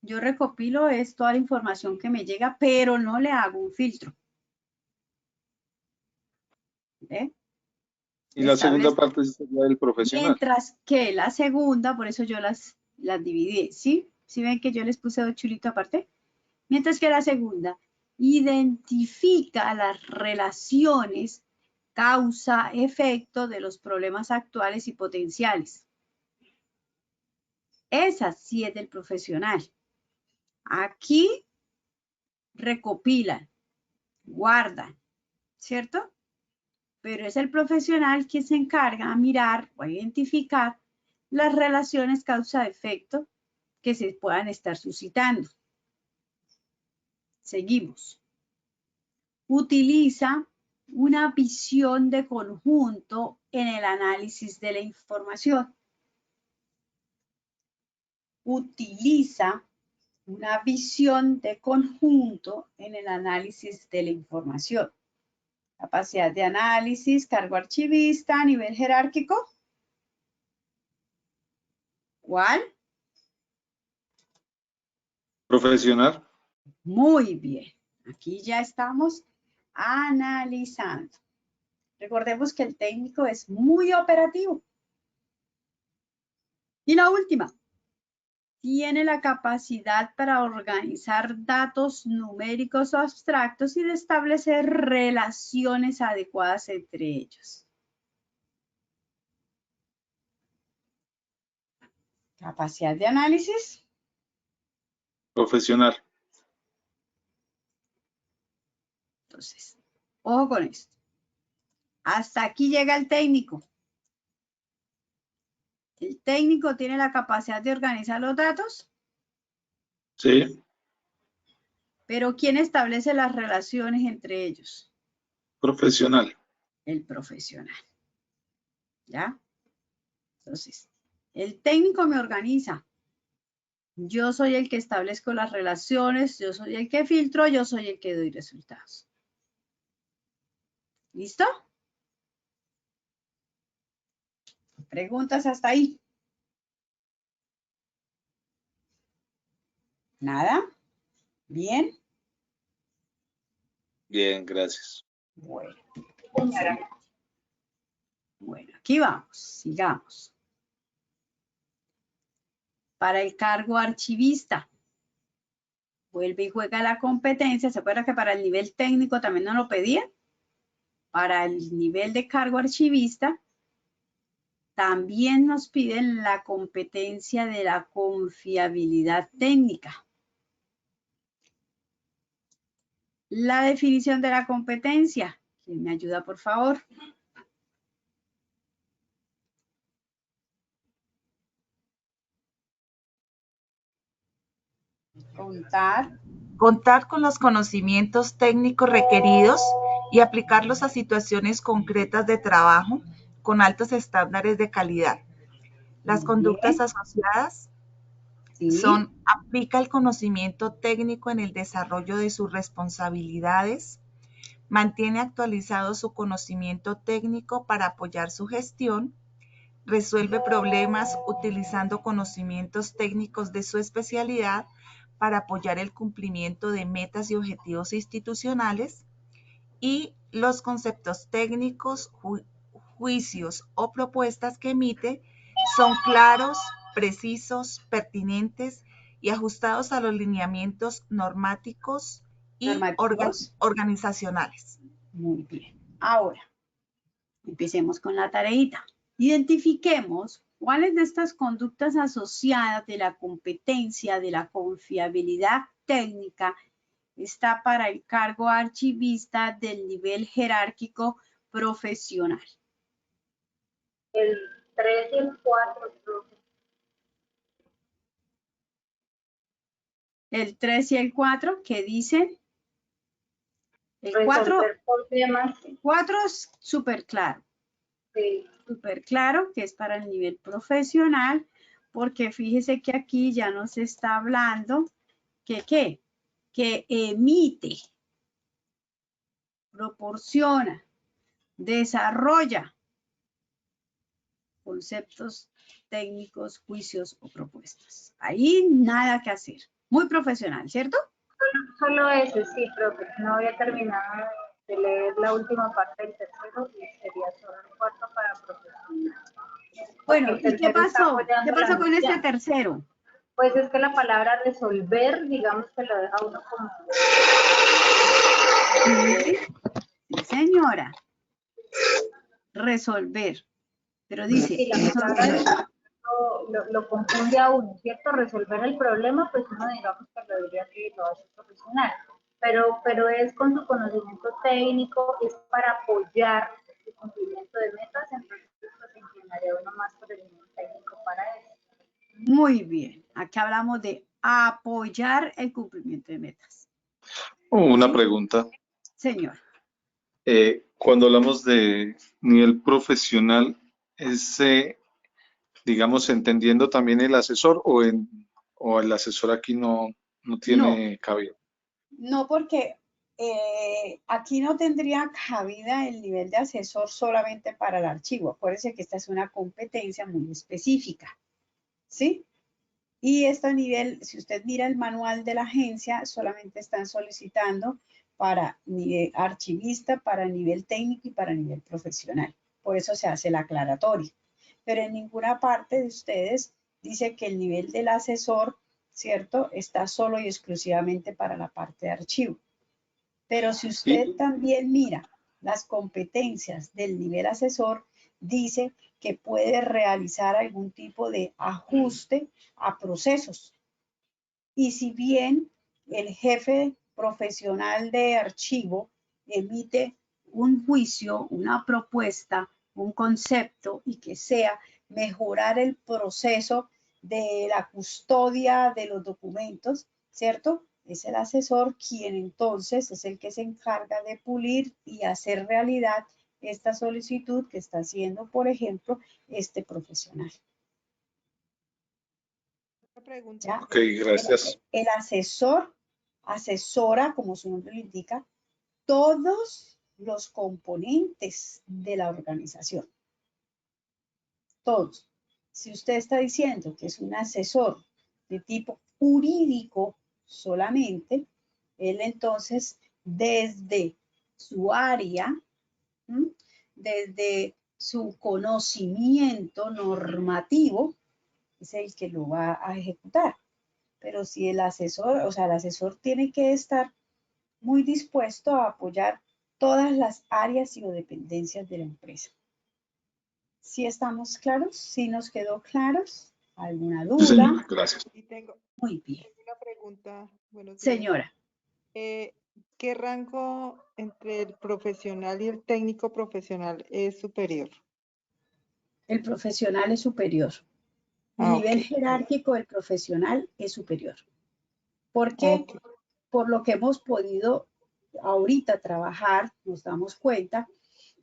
Yo recopilo es toda la información que me llega, pero no le hago un filtro. ¿Ve? Y la segunda parte es la del profesional. Mientras que la segunda, por eso yo las dividí, ¿sí? ¿Sí ven que yo les puse dos chulitos aparte? Mientras que la segunda identifica las relaciones causa-efecto de los problemas actuales y potenciales. Esa sí es del profesional. Aquí recopilan, guardan, ¿cierto? Pero es el profesional quien se encarga a mirar o a identificar las relaciones causa-efecto que se puedan estar suscitando. Seguimos. Utiliza una visión de conjunto en el análisis de la información. Utiliza una visión de conjunto en el análisis de la información. Capacidad de análisis, cargo archivista, nivel jerárquico. ¿Cuál? Profesional. Muy bien. Aquí ya estamos analizando. Recordemos que el técnico es muy operativo. Y la última. Tiene la capacidad para organizar datos numéricos o abstractos y de establecer relaciones adecuadas entre ellos. Capacidad de análisis. Profesional. Entonces, ojo con esto. Hasta aquí llega el técnico. ¿El técnico tiene la capacidad de organizar los datos? Sí. Pero ¿quién establece las relaciones entre ellos? Profesional. El profesional. ¿Ya? Entonces, el técnico me organiza. Yo soy el que establezco las relaciones, yo soy el que filtro, yo soy el que doy resultados. ¿Listo? ¿Preguntas hasta ahí? ¿Nada? ¿Bien? Bien, gracias. Bueno. Bueno, aquí vamos, sigamos. Para el cargo archivista, vuelve y juega la competencia. ¿Se acuerda que para el nivel técnico también nos lo pedía? Para el nivel de cargo archivista, también nos piden la competencia de la confiabilidad técnica. La definición de la competencia. ¿Quién me ayuda, por favor? Contar con los conocimientos técnicos requeridos y aplicarlos a situaciones concretas de trabajo con altos estándares de calidad. Las conductas asociadas son: aplica el conocimiento técnico en el desarrollo de sus responsabilidades, mantiene actualizado su conocimiento técnico para apoyar su gestión, resuelve problemas utilizando conocimientos técnicos de su especialidad para apoyar el cumplimiento de metas y objetivos institucionales, y los conceptos técnicos, juicios o propuestas que emite son claros, precisos, pertinentes y ajustados a los lineamientos normativos y organizacionales. Muy bien. Ahora, Empecemos con la tareita. Identifiquemos cuáles de estas conductas asociadas de la competencia, de la confiabilidad técnica, está para el cargo archivista del nivel jerárquico profesional. El 3 y el 4, profe. El 3 y el 4, ¿qué dicen? El 4, Resolver problemas. 4 es súper claro. Sí. Súper claro que es para el nivel profesional, porque fíjese que aquí ya nos está hablando que ¿qué? Que emite, proporciona, desarrolla conceptos técnicos, juicios o propuestas. Ahí nada que hacer. Muy profesional, ¿cierto? Solo ese, sí, profe. No había terminado de leer la última parte del tercero y sería solo el cuarto para profesional. Bueno, Porque el ¿y qué tercero está pasó? apoyando ¿Qué la pasó con este noción. tercero? Pues es que la palabra resolver, digamos que lo deja uno como... Sí, señora. Resolver. Pero dice, Sí, la palabra lo confunde a uno, ¿cierto? Resolver el problema, pues uno digamos que lo diría que lo hace profesional. Pero es con su conocimiento técnico, es para apoyar el cumplimiento de metas, entonces pues inclinaría uno más por el nivel técnico para eso. muy bien. Aquí hablamos de apoyar el cumplimiento de metas. Una ¿Sí? pregunta. Señor. Cuando hablamos de nivel profesional, ¿es, digamos, entendiendo también el asesor o el asesor aquí no No, tiene cabida? no porque aquí no tendría cabida el nivel de asesor solamente para el archivo. Acuérdense que esta es una competencia muy específica. ¿Sí? Y este nivel, si usted mira el manual de la agencia, solamente están solicitando para nivel archivista, para nivel técnico y para nivel profesional. Por eso se hace la aclaratoria. Pero en ninguna parte de ustedes dice que el nivel del asesor, ¿cierto? Está solo y exclusivamente para la parte de archivo. Pero si usted Y, también mira las competencias del nivel asesor, dice que puede realizar algún tipo de ajuste a procesos. Y si bien el jefe profesional de archivo emite un juicio, una propuesta, un concepto y que sea mejorar el proceso de la custodia de los documentos, ¿cierto? Es el asesor quien entonces es el que se encarga de pulir y hacer realidad esta solicitud que está haciendo, por ejemplo, este profesional. ¿Ya? ok, gracias. El asesor asesora, como su nombre lo indica, todos los componentes de la organización. Todos. Si usted está diciendo que es un asesor de tipo jurídico solamente, él entonces desde su área, desde su conocimiento normativo, es el que lo va a ejecutar. Pero si el asesor, o sea, el asesor tiene que estar muy dispuesto a apoyar todas las áreas y o dependencias de la empresa. ¿Sí estamos claros? ¿Sí nos quedó claros? ¿Alguna Sí, duda? señor, gracias. Y tengo Muy bien. una pregunta, buenos días. Señora, ¿Qué rango entre el profesional y el técnico profesional es superior? el profesional es superior. El nivel Ok, jerárquico del profesional es superior. Porque ok. por lo que hemos podido ahorita trabajar, nos damos cuenta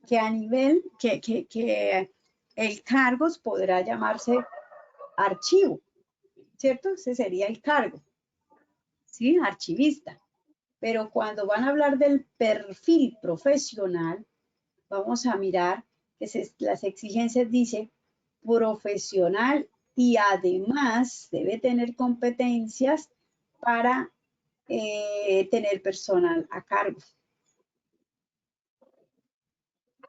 que a nivel, que el cargo podrá llamarse archivo, ¿cierto? Ese sería el cargo, ¿sí? Archivista. Pero cuando van a hablar del perfil profesional, vamos a mirar que las exigencias dicen profesional y además debe tener competencias para tener personal a cargo.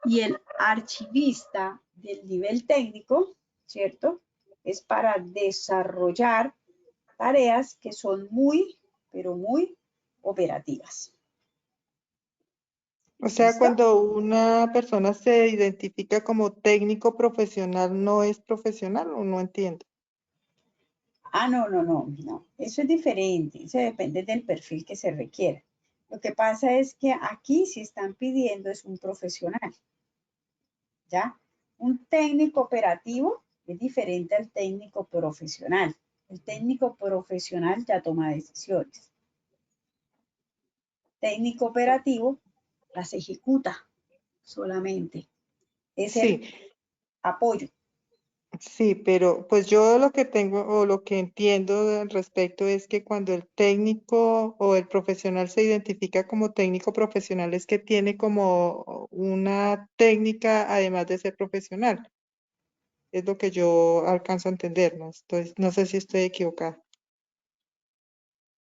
Y el archivista del nivel técnico, ¿cierto? Es para desarrollar tareas que son muy, pero muy operativas. O sea, ¿Listo? cuando una persona se identifica como técnico profesional, ¿no es profesional o no entiendo? Ah, no. Eso es diferente. Eso depende del perfil que se requiera. Lo que pasa es que aquí si están pidiendo es un profesional, ¿ya? Un técnico operativo es diferente al técnico profesional. El técnico profesional ya toma decisiones. Técnico operativo las ejecuta solamente. Es el Sí, apoyo. sí, pero pues yo lo que tengo o lo que entiendo al respecto es que cuando el técnico o el profesional se identifica como técnico profesional es que tiene como una técnica además de ser profesional. Es lo que yo alcanzo a entender, ¿no? No sé si estoy equivocada.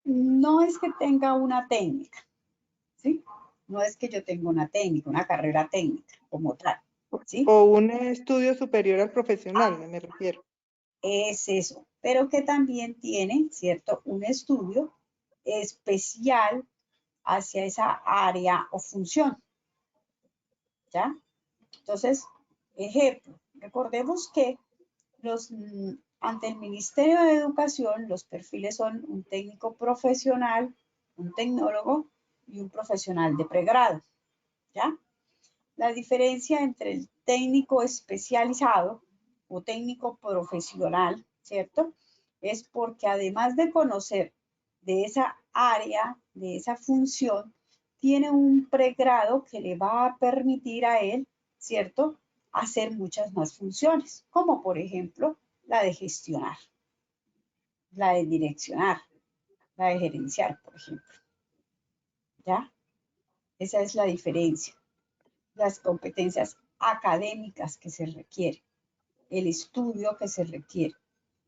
No es que tenga una técnica, ¿sí? No es que yo tenga una técnica, una carrera técnica como tal, ¿sí? O un estudio superior al profesional, me refiero. Es eso, pero que también tiene, ¿cierto? Un estudio especial hacia esa área o función, ¿ya? Entonces, ejemplo, recordemos que ante el Ministerio de Educación los perfiles son un técnico profesional, un tecnólogo y un profesional de pregrado, ¿ya? La diferencia entre el técnico especializado o técnico profesional, ¿cierto? Es porque además de conocer de esa área, de esa función, tiene un pregrado que le va a permitir a él, ¿cierto? Hacer muchas más funciones, como por ejemplo la de gestionar, la de direccionar, la de gerenciar, por ejemplo. ¿Ya? Esa es la diferencia. Las competencias académicas que se requieren, el estudio que se requiere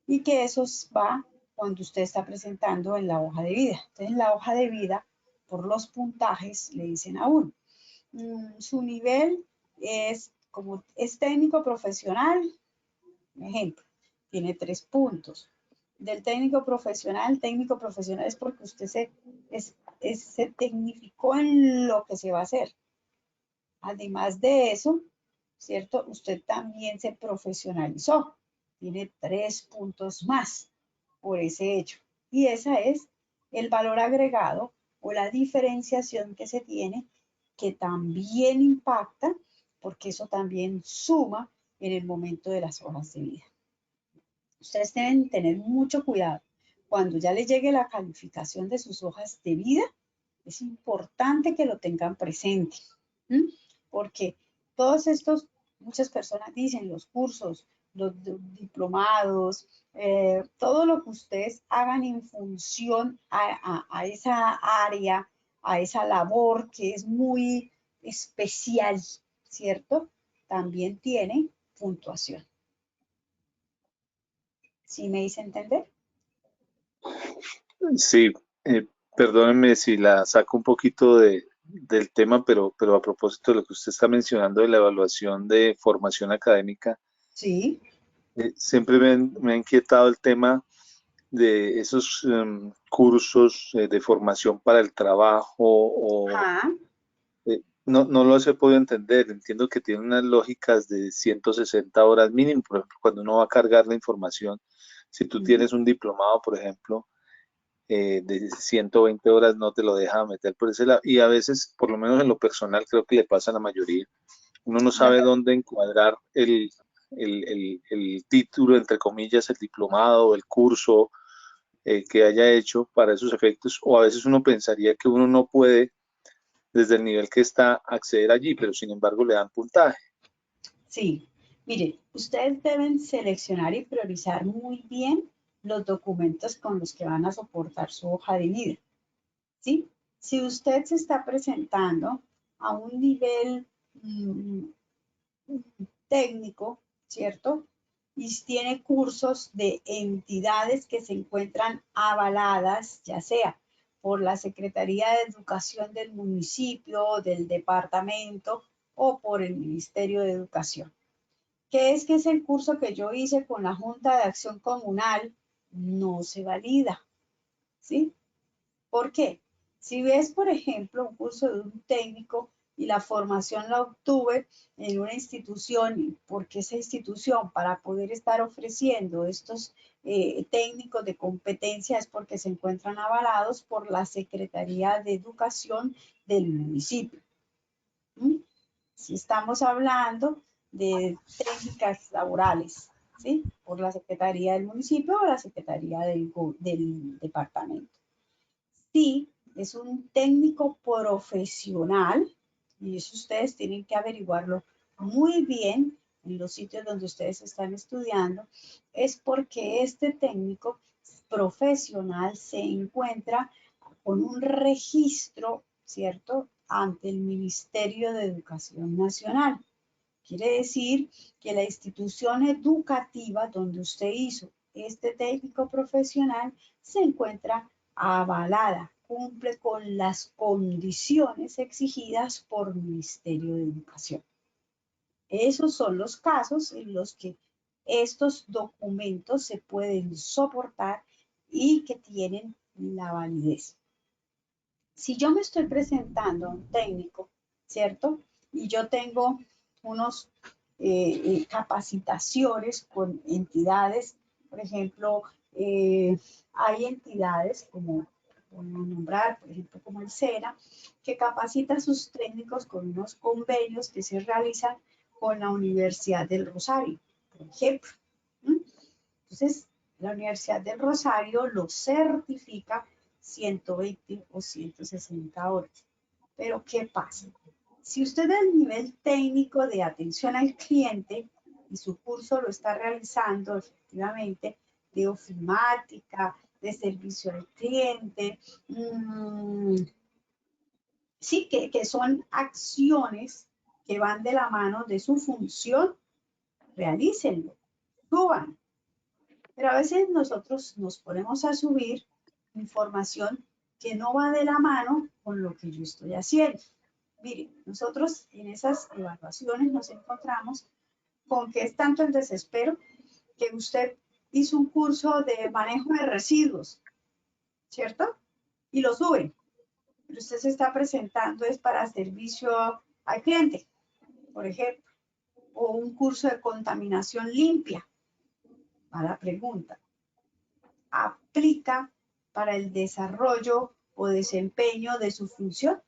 y que eso va cuando usted está presentando en la hoja de vida. Entonces, en la hoja de vida, por los puntajes, le dicen a uno, su nivel es como es técnico profesional, ejemplo, tiene 3 puntos. Del técnico profesional es porque usted se tecnificó en lo que se va a hacer. Además de eso, ¿cierto? Usted también se profesionalizó. Tiene 3 puntos más por ese hecho. Y esa es el valor agregado o la diferenciación que se tiene, que también impacta, porque eso también suma en el momento de las hojas de vida. Ustedes deben tener mucho cuidado. Cuando ya les llegue la calificación de sus hojas de vida, es importante que lo tengan presente. ¿Mm? Porque todos estos, muchas personas dicen, los cursos, los diplomados, todo lo que ustedes hagan en función a esa área, a esa labor que es muy especial, ¿cierto? También tiene puntuación. ¿Sí me hice entender? Sí, perdónenme si la saco un poquito del tema, pero a propósito de lo que usted está mencionando de la evaluación de formación académica, Sí. siempre me ha inquietado el tema de esos cursos de formación para el trabajo o Ajá. no los he podido entender. Entiendo que tienen unas lógicas de 160 horas mínimo, por ejemplo, cuando uno va a cargar la información. Si tú Ujú. tienes un diplomado, por ejemplo, de 120 horas no te lo deja meter por ese lado. Y a veces, por lo menos en lo personal, creo que le pasa a la mayoría. Uno no No, sabe dónde encuadrar el título, entre comillas, el diplomado o el curso que haya hecho para esos efectos. O a veces uno pensaría que uno no puede, desde el nivel que está, acceder allí, pero sin embargo le dan puntaje. sí, mire, ustedes deben seleccionar y priorizar muy bien los documentos con los que van a soportar su hoja de vida, ¿sí? Si usted se está presentando a un nivel técnico, ¿cierto? Y tiene cursos de entidades que se encuentran avaladas, ya sea por la Secretaría de Educación del municipio, del departamento o por el Ministerio de Educación. ¿Qué es que es el curso que yo hice con la Junta de Acción Comunal? No se valida, ¿sí? ¿Por qué? Si ves, por ejemplo, un curso de un técnico y la formación la obtuve en una institución, porque esa institución, para poder estar ofreciendo estos técnicos de competencia, es porque se encuentran avalados por la Secretaría de Educación del municipio. Si estamos hablando de técnicas laborales, ¿sí? Por la Secretaría del municipio o la Secretaría del departamento. Sí, es un técnico profesional, y eso ustedes tienen que averiguarlo muy bien en los sitios donde ustedes están estudiando, es porque este técnico profesional se encuentra con un registro, ¿cierto?, ante el Ministerio de Educación Nacional. Quiere decir que la institución educativa donde usted hizo este técnico profesional se encuentra avalada, cumple con las condiciones exigidas por el Ministerio de Educación. Esos son los casos en los que estos documentos se pueden soportar y que tienen la validez. Si yo me estoy presentando a un técnico, ¿cierto? Y yo tengo unos capacitaciones con entidades, por ejemplo, hay entidades como, voy a nombrar, por ejemplo, como el SENA, que capacita a sus técnicos con unos convenios que se realizan con la Universidad del Rosario, por ejemplo. Entonces, la Universidad del Rosario lo certifica 120 o 160 horas. Pero, ¿qué pasa? Si usted es el nivel técnico de atención al cliente y su curso lo está realizando efectivamente de ofimática, de servicio al cliente, sí, que son acciones que van de la mano de su función, realícenlo, suban. Pero a veces nosotros nos ponemos a subir información que no va de la mano con lo que yo estoy haciendo. Miren, nosotros en esas evaluaciones nos encontramos con que es tanto el desespero que usted hizo un curso de manejo de residuos, ¿cierto? Y lo sube. Pero usted se está presentando es para servicio al cliente, por ejemplo, o un curso de contaminación limpia. A la pregunta, ¿aplica para el desarrollo o desempeño de su función?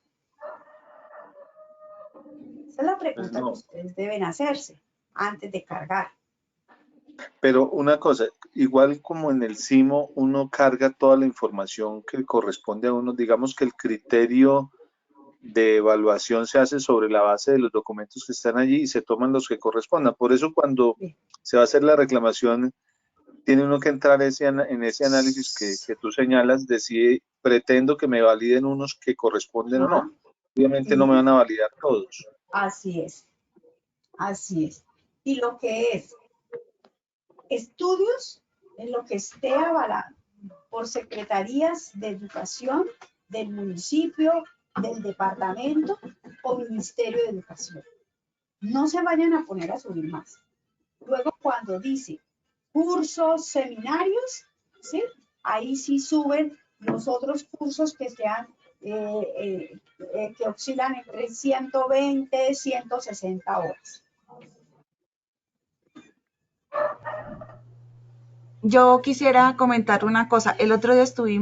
Esa es la pregunta que ustedes deben hacerse antes de cargar. Pero una cosa, igual como en el SIMO uno carga toda la información que corresponde a uno, digamos que el criterio de evaluación se hace sobre la base de los documentos que están allí y se toman los que correspondan. Por eso cuando se va a hacer la reclamación, tiene uno que entrar en ese análisis que tú señalas de si pretendo que me validen unos que corresponden o no. Obviamente no me van a validar todos. Así es, así es. Y lo que es estudios en lo que esté avalado por secretarías de educación del municipio, del departamento o ministerio de educación. No se vayan a poner a subir más. Luego cuando dice cursos, seminarios, ¿sí? Ahí sí suben los otros cursos que sean, que oscilan entre 120 y 160 horas. Yo quisiera comentar una cosa. El otro día estuve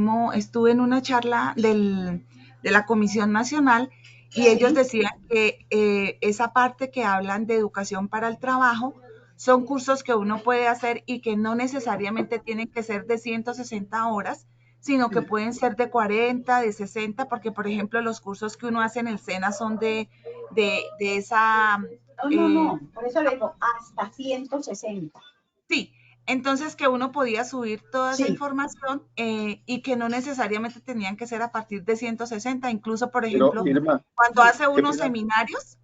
en una charla de la Comisión Nacional y ellos decían que esa parte que hablan de educación para el trabajo son cursos que uno puede hacer y que no necesariamente tienen que ser de 160 horas, sino que pueden ser de 40, de 60, porque por ejemplo los cursos que uno hace en el SENA son de esa... No, por eso le digo hasta 160. Sí. Entonces que uno podía subir toda esa información y que no necesariamente tenían que ser a partir de 160, incluso por ejemplo, Irma, cuando hace unos seminarios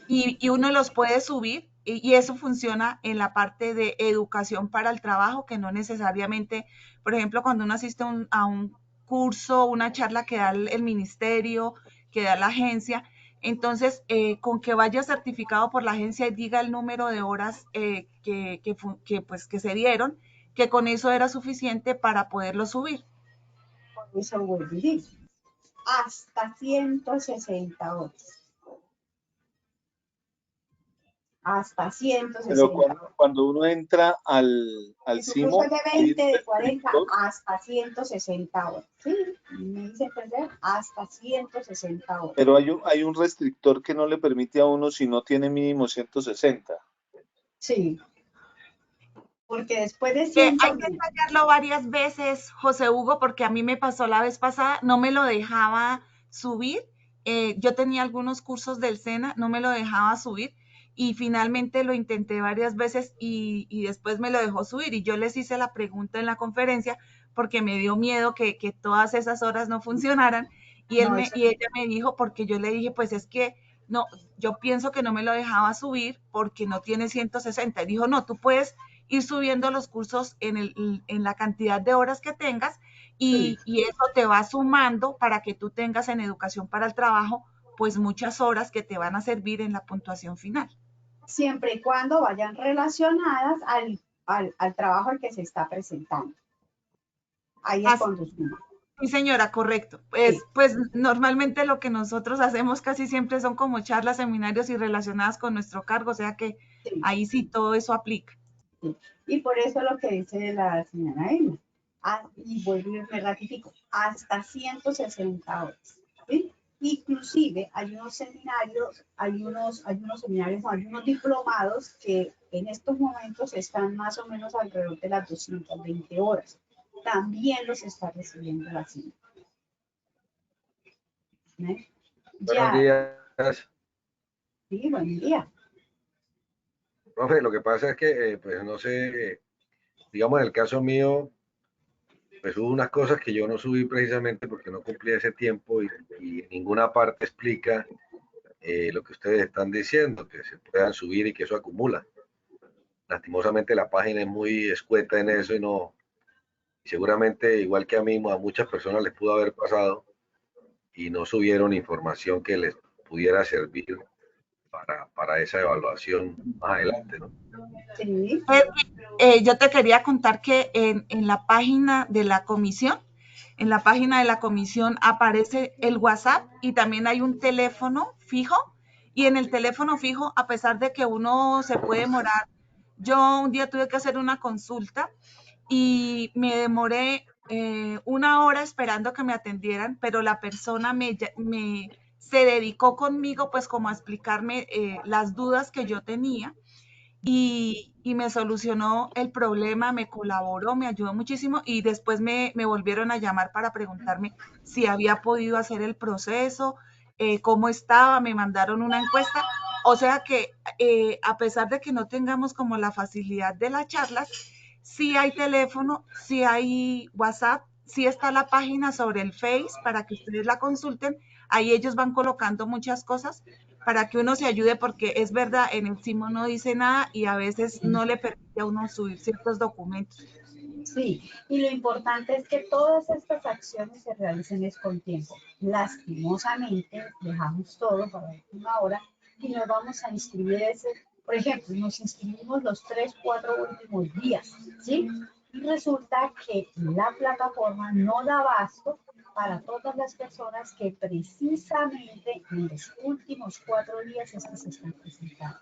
y uno los puede subir y eso funciona en la parte de educación para el trabajo, que no necesariamente, por ejemplo, cuando uno asiste a un curso, una charla que da el ministerio, que da la agencia, entonces, con que vaya certificado por la agencia y diga el número de horas que se dieron, que con eso era suficiente para poderlo subir. Por eso vuelvo y digo, hasta 160 horas. hasta 160 Pero horas. cuando uno entra al Si su CIMO, curso es de hay 20, un de 40, restrictor, hasta 160 horas. ¿Sí? ¿Me hice entender? Hasta 160 horas. pero hay un restrictor que no le permite a uno si no tiene mínimo 160. Sí. Porque después de Hay 100, que ensayarlo varias veces, José Hugo, porque a mí me pasó la vez pasada, no me lo dejaba subir. Yo tenía algunos cursos del SENA, no me lo dejaba subir y finalmente lo intenté varias veces y después me lo dejó subir y yo les hice la pregunta en la conferencia porque me dio miedo que todas esas horas no funcionaran y, no, eso y ella me dijo, porque yo le dije, pues es que no, yo pienso que no me lo dejaba subir porque no tiene 160. Y dijo, no, tú puedes ir subiendo los cursos en la cantidad de horas que tengas y eso te va sumando para que tú tengas en educación para el trabajo pues muchas horas que te van a servir en la puntuación final. Siempre y cuando vayan relacionadas al trabajo al que se está presentando. Ahí es cuando suma. Sí, señora, correcto. Pues normalmente lo que nosotros hacemos casi siempre son como charlas, seminarios y relacionadas con nuestro cargo, o sea que ahí sí todo eso aplica. Sí. Y por eso lo que dice la señora Emma, y vuelvo y me ratifico, hasta 160 horas. ¿Sí? Inclusive hay unos seminarios, hay unos diplomados que en estos momentos están más o menos alrededor de las 220 horas. También los está recibiendo la CIMA. Buenos días. Sí, buen día. Profe, lo que pasa es que, pues no sé, digamos en el caso mío, pues hubo unas cosas que yo no subí precisamente porque no cumplía ese tiempo y en ninguna parte explica lo que ustedes están diciendo, que se puedan subir y que eso acumula. Lastimosamente la página es muy escueta en eso y no, seguramente igual que a mí, a muchas personas les pudo haber pasado y no subieron información que les pudiera servir para esa evaluación más adelante, ¿no? Sí. Yo te quería contar que en la página de la comisión, aparece el WhatsApp y también hay un teléfono fijo. Y en el teléfono fijo, a pesar de que uno se puede demorar, yo un día tuve que hacer una consulta y me demoré 1 hora esperando que me atendieran, pero la persona se dedicó conmigo pues como a explicarme las dudas que yo tenía y me solucionó el problema, me colaboró, me ayudó muchísimo y después me volvieron a llamar para preguntarme si había podido hacer el proceso, cómo estaba, me mandaron una encuesta. O sea que a pesar de que no tengamos como la facilidad de las charlas, sí hay teléfono, sí hay WhatsApp, sí está la página sobre el Face para que ustedes la consulten. Ahí ellos van colocando muchas cosas para que uno se ayude, porque es verdad, en el CIMO no dice nada y a veces no le permite a uno subir ciertos documentos. Sí, y lo importante es que todas estas acciones se realicen con tiempo. Lastimosamente, dejamos todo para la última hora y nos vamos a inscribir por ejemplo, nos inscribimos los 3, 4 últimos días, ¿sí? Y resulta que la plataforma no da abasto para todas las personas que precisamente en los últimos 4 días es que se están presentando.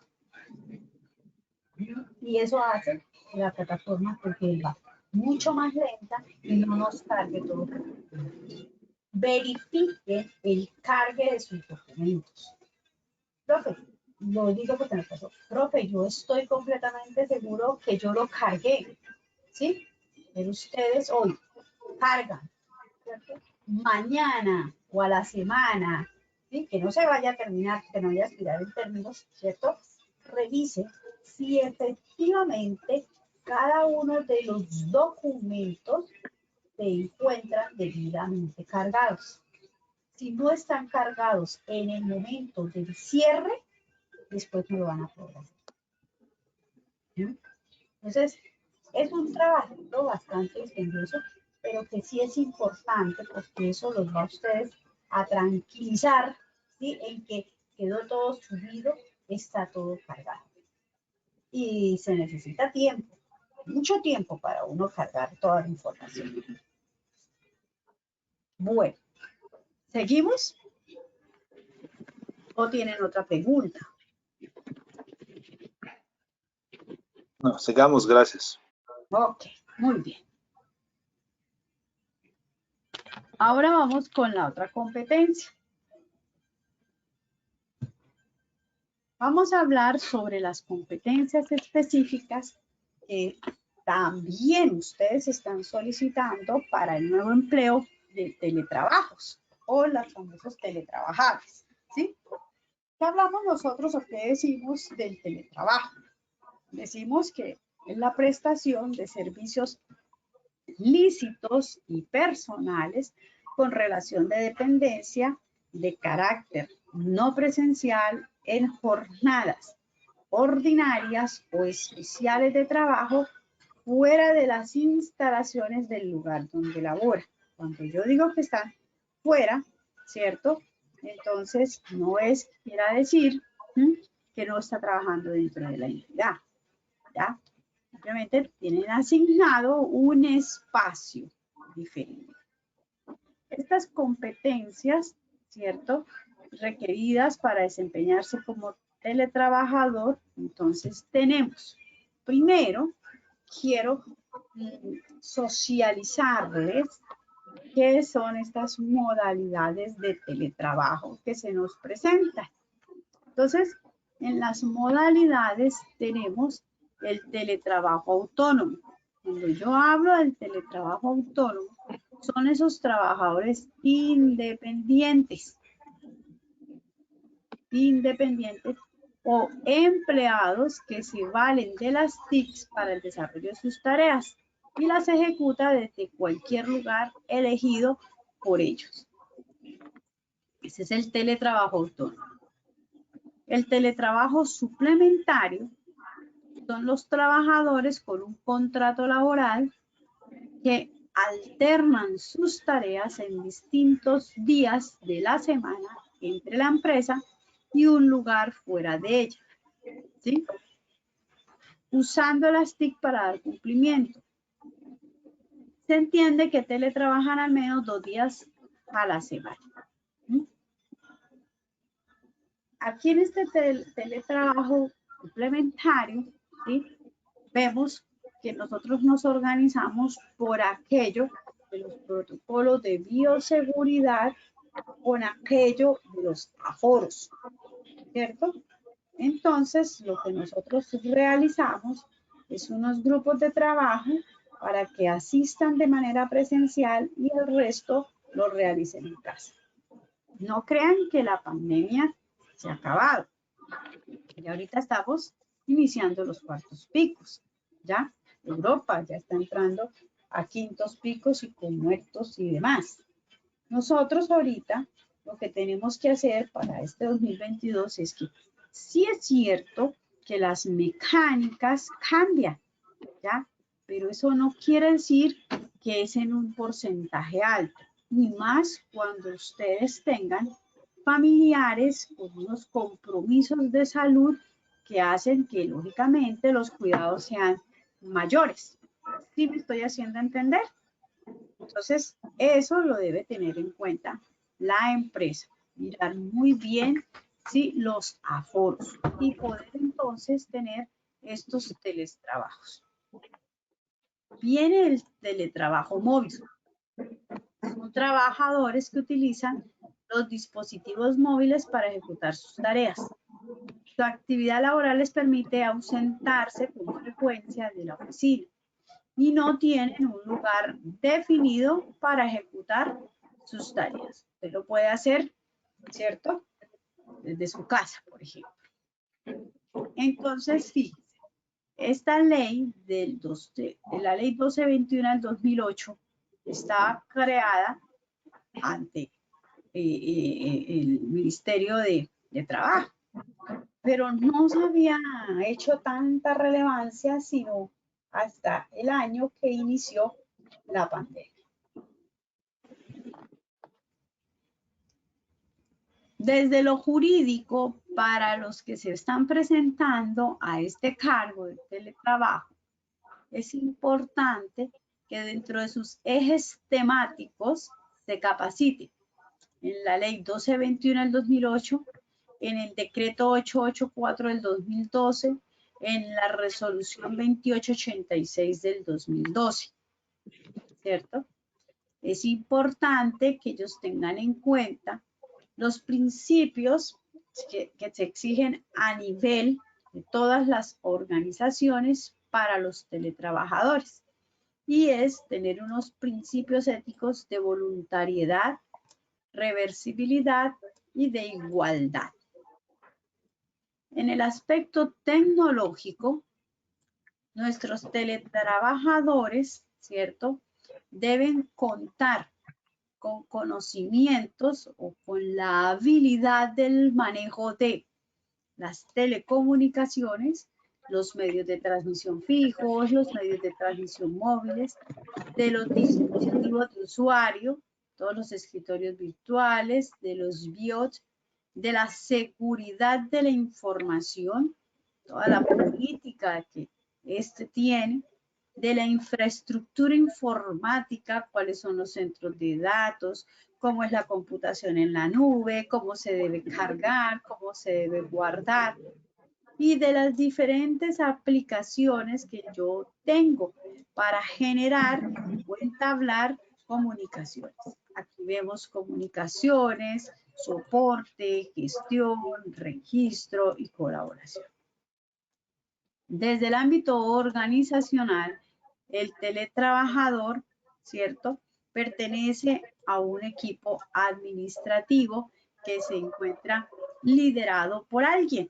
Y eso hace que la plataforma porque va mucho más lenta y no nos cargue todo. Verifique el cargue de sus documentos. Profe, lo digo porque me pasó. Profe, yo estoy completamente seguro que yo lo cargué, ¿sí? Pero ustedes hoy cargan, ¿cierto? Mañana o a la semana, ¿sí? Que no se vaya a terminar, que no vaya a expirar en términos, ¿cierto? Revise si efectivamente cada uno de los documentos se encuentran debidamente cargados. Si no están cargados en el momento del cierre, después no lo van a poder hacer. Entonces, es un trabajo bastante extenso, pero que sí es importante porque eso los va a ustedes a tranquilizar, ¿sí? En que quedó todo subido, está todo cargado. Y se necesita tiempo, mucho tiempo para uno cargar toda la información. Bueno, ¿seguimos? ¿O tienen otra pregunta? No, sigamos, gracias. Ok, muy bien. Ahora vamos con la otra competencia. Vamos a hablar sobre las competencias específicas que también ustedes están solicitando para el nuevo empleo de teletrabajos o los famosos teletrabajables, ¿sí? ¿Qué hablamos nosotros o qué decimos del teletrabajo? Decimos que es la prestación de servicios lícitos y personales con relación de dependencia de carácter no presencial en jornadas ordinarias o especiales de trabajo fuera de las instalaciones del lugar donde labora. Cuando yo digo que están fuera, ¿cierto? Entonces no es, quiera decir que no está trabajando dentro de la entidad, ¿ya? Simplemente tienen asignado un espacio diferente. Estas competencias, ¿cierto?, requeridas para desempeñarse como teletrabajador, entonces tenemos, primero, quiero socializarles qué son estas modalidades de teletrabajo que se nos presentan. Entonces, en las modalidades tenemos el teletrabajo autónomo. Cuando yo hablo del teletrabajo autónomo, son esos trabajadores independientes o empleados que se valen de las TICs para el desarrollo de sus tareas y las ejecuta desde cualquier lugar elegido por ellos. Ese es el teletrabajo autónomo. El teletrabajo suplementario son los trabajadores con un contrato laboral que alternan sus tareas en distintos días de la semana entre la empresa y un lugar fuera de ella, ¿sí? Usando las TIC para dar cumplimiento. Se entiende que teletrabajan al menos 2 días a la semana. Aquí en este teletrabajo complementario, ¿sí?, vemos que nosotros nos organizamos por aquello de los protocolos de bioseguridad, con aquello de los aforos, ¿cierto? Entonces, lo que nosotros realizamos es unos grupos de trabajo para que asistan de manera presencial y el resto lo realicen en casa. No crean que la pandemia se ha acabado. Y ahorita estamos iniciando los cuartos picos, ¿ya? Europa ya está entrando a quintos picos y con muertos y demás. Nosotros ahorita lo que tenemos que hacer para este 2022 es que sí es cierto que las mecánicas cambian, ¿ya? Pero eso no quiere decir que es en un porcentaje alto, ni más cuando ustedes tengan familiares con unos compromisos de salud que hacen que lógicamente los cuidados sean mayores. ¿Sí me estoy haciendo entender? Entonces, eso lo debe tener en cuenta la empresa. Mirar muy bien, ¿sí?, los aforos y poder entonces tener estos teletrabajos. Viene el teletrabajo móvil. Son trabajadores que utilizan los dispositivos móviles para ejecutar sus tareas. Su actividad laboral les permite ausentarse con frecuencia de la oficina y no tienen un lugar definido para ejecutar sus tareas. Usted lo puede hacer, ¿cierto?, desde su casa, por ejemplo. Entonces, fíjense, esta ley la ley 1221 del 2008 está creada ante el Ministerio de Trabajo, pero no se había hecho tanta relevancia sino hasta el año que inició la pandemia. Desde lo jurídico, para los que se están presentando a este cargo de teletrabajo, es importante que dentro de sus ejes temáticos se capaciten en la ley 1221 del 2008, en el decreto 884 del 2012, en la resolución 2886 del 2012, ¿cierto? Es importante que ellos tengan en cuenta los principios que se exigen a nivel de todas las organizaciones para los teletrabajadores. Y es tener unos principios éticos de voluntariedad, reversibilidad y de igualdad. En el aspecto tecnológico, nuestros teletrabajadores, ¿cierto?, deben contar con conocimientos o con la habilidad del manejo de las telecomunicaciones, los medios de transmisión fijos, los medios de transmisión móviles, de los dispositivos de usuario, todos los escritorios virtuales, de los BIOS, de la seguridad de la información, toda la política que este tiene, de la infraestructura informática, cuáles son los centros de datos, cómo es la computación en la nube, cómo se debe cargar, cómo se debe guardar, y de las diferentes aplicaciones que yo tengo para generar o entablar comunicaciones. Aquí vemos comunicaciones, soporte, gestión, registro y colaboración. Desde el ámbito organizacional, el teletrabajador, ¿cierto?, pertenece a un equipo administrativo que se encuentra liderado por alguien,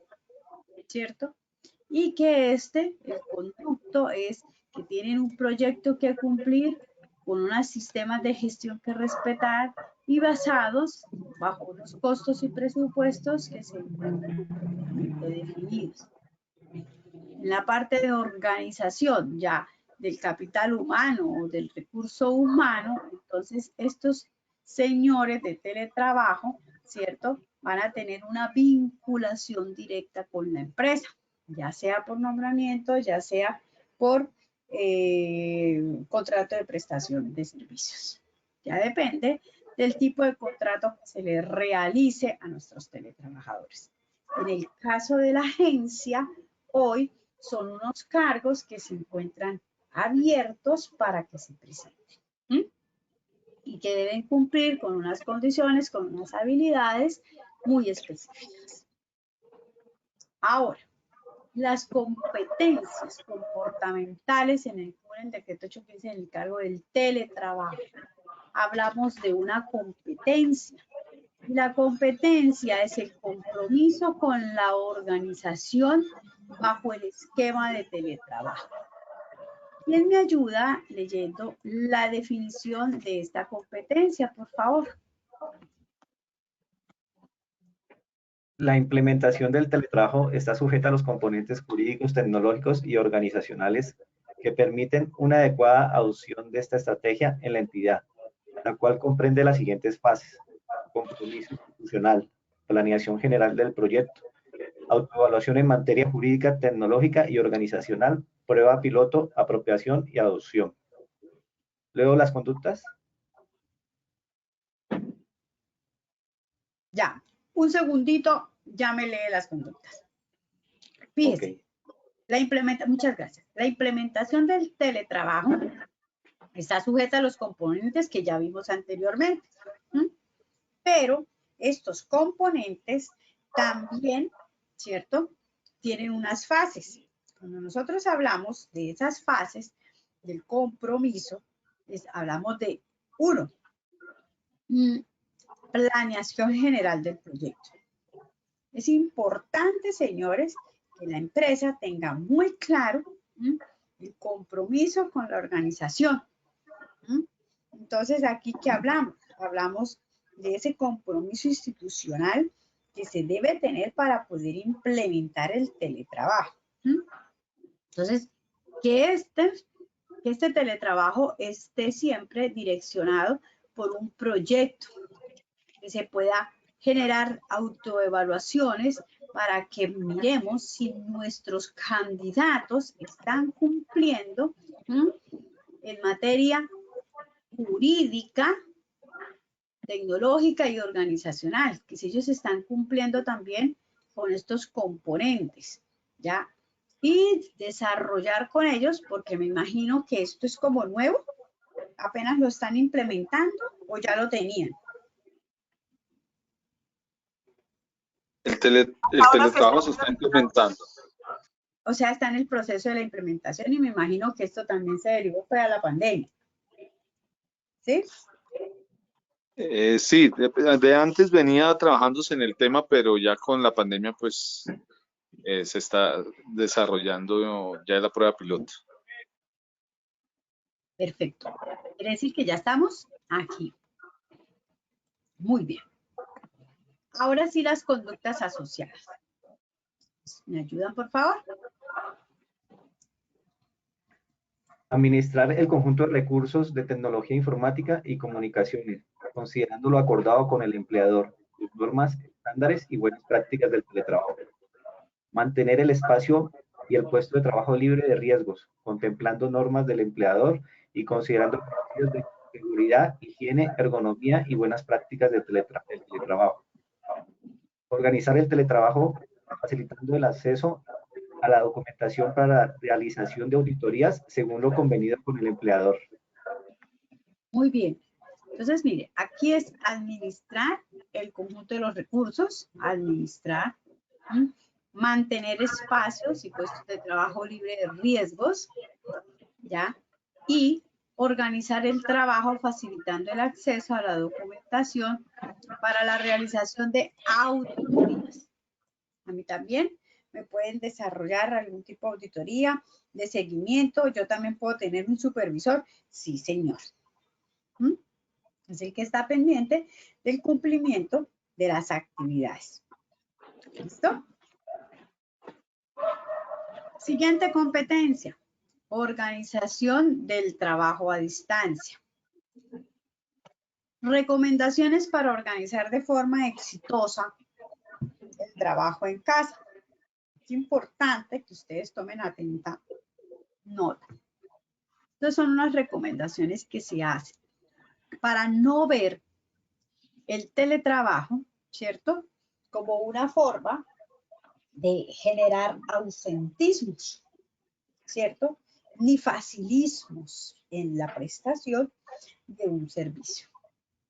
¿cierto? Y que el conducto es que tienen un proyecto que cumplir con unos sistemas de gestión que respetar y basados bajo los costos y presupuestos que se encuentran definidos. En la parte de organización ya del capital humano o del recurso humano, entonces estos señores de teletrabajo, ¿cierto?, van a tener una vinculación directa con la empresa, ya sea por nombramiento, ya sea por contrato de prestación de servicios. Ya depende del tipo de contrato que se le realice a nuestros teletrabajadores. En el caso de la agencia, hoy son unos cargos que se encuentran abiertos para que se presenten. Y que deben cumplir con unas condiciones, con unas habilidades muy específicas. Ahora, las competencias comportamentales en el decreto 815 en el cargo del teletrabajo. Hablamos de una competencia. La competencia es el compromiso con la organización bajo el esquema de teletrabajo. ¿Quién me ayuda leyendo la definición de esta competencia, por favor? La implementación del teletrabajo está sujeta a los componentes jurídicos, tecnológicos y organizacionales que permiten una adecuada adopción de esta estrategia en la entidad, la cual comprende las siguientes fases: compromiso institucional, planeación general del proyecto, autoevaluación en materia jurídica, tecnológica y organizacional, prueba piloto, apropiación y adopción. ¿Leo las conductas? Ya, un segundito, ya me lee las conductas. Fíjese, muchas gracias. La implementación del teletrabajo está sujeta a los componentes que ya vimos anteriormente. Pero estos componentes también, ¿cierto?, tienen unas fases. Cuando nosotros hablamos de esas fases del compromiso, hablamos de 1, planeación general del proyecto. Es importante, señores, que la empresa tenga muy claro el compromiso con la organización. Entonces, ¿aquí qué hablamos? Hablamos de ese compromiso institucional que se debe tener para poder implementar el teletrabajo. Entonces, que este teletrabajo esté siempre direccionado por un proyecto, que se pueda generar autoevaluaciones para que miremos si nuestros candidatos están cumpliendo en materia jurídica, tecnológica y organizacional, que si ellos están cumpliendo también con estos componentes, ¿ya? y desarrollar con ellos, porque me imagino que esto es como nuevo, apenas lo están implementando o ya lo tenían. El teletrabajo se está implementando. O sea, está en el proceso de la implementación y me imagino que esto también se derivó para la pandemia. ¿Sí? Sí, de antes venía trabajándose en el tema, pero ya con la pandemia pues se está desarrollando ya la prueba piloto. Perfecto. Quiere decir que ya estamos aquí. Muy bien. Ahora sí las conductas asociadas. ¿Me ayudan, por favor? Administrar el conjunto de recursos de tecnología informática y comunicaciones, considerando lo acordado con el empleador, sus normas, estándares y buenas prácticas del teletrabajo. Mantener el espacio y el puesto de trabajo libre de riesgos, contemplando normas del empleador y considerando principios de seguridad, higiene, ergonomía y buenas prácticas del teletrabajo. Organizar el teletrabajo facilitando el acceso a la documentación para la realización de auditorías según lo convenido con el empleador. Muy bien. Entonces, mire, aquí es administrar el conjunto de los recursos, administrar, mantener espacios y puestos de trabajo libre de riesgos, ¿ya? Y organizar el trabajo facilitando el acceso a la documentación para la realización de auditorías. A mí también me pueden desarrollar algún tipo de auditoría, de seguimiento. Yo también puedo tener un supervisor. Sí, señor. Es el que está pendiente del cumplimiento de las actividades. ¿Listo? Siguiente competencia. Organización del trabajo a distancia. Recomendaciones para organizar de forma exitosa el trabajo en casa. Es importante que ustedes tomen atenta nota. Estas son unas recomendaciones que se hacen para no ver el teletrabajo, ¿cierto? Como una forma de generar ausentismos, ¿cierto? Ni facilismos en la prestación de un servicio.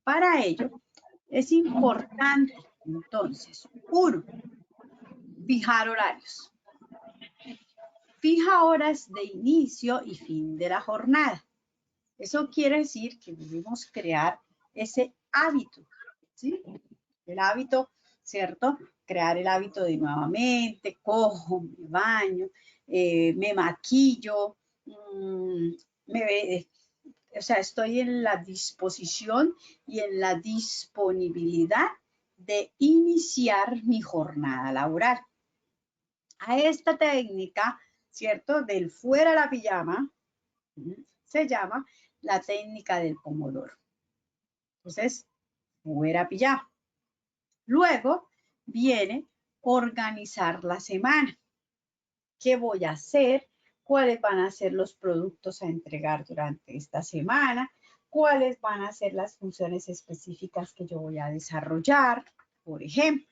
Para ello, es importante, entonces, uno, fijar horarios. Fija horas de inicio y fin de la jornada. Eso quiere decir que debemos crear ese hábito, ¿sí? El hábito, ¿cierto? Crear el hábito de nuevamente, cojo, me baño, me maquillo, o sea, estoy en la disposición y en la disponibilidad de iniciar mi jornada laboral. A esta técnica, ¿cierto? Del fuera la pijama, se llama la técnica del pomodoro. Entonces, fuera pijama. Luego viene organizar la semana. ¿Qué voy a hacer? ¿Cuáles van a ser los productos a entregar durante esta semana? ¿Cuáles van a ser las funciones específicas que yo voy a desarrollar? Por ejemplo,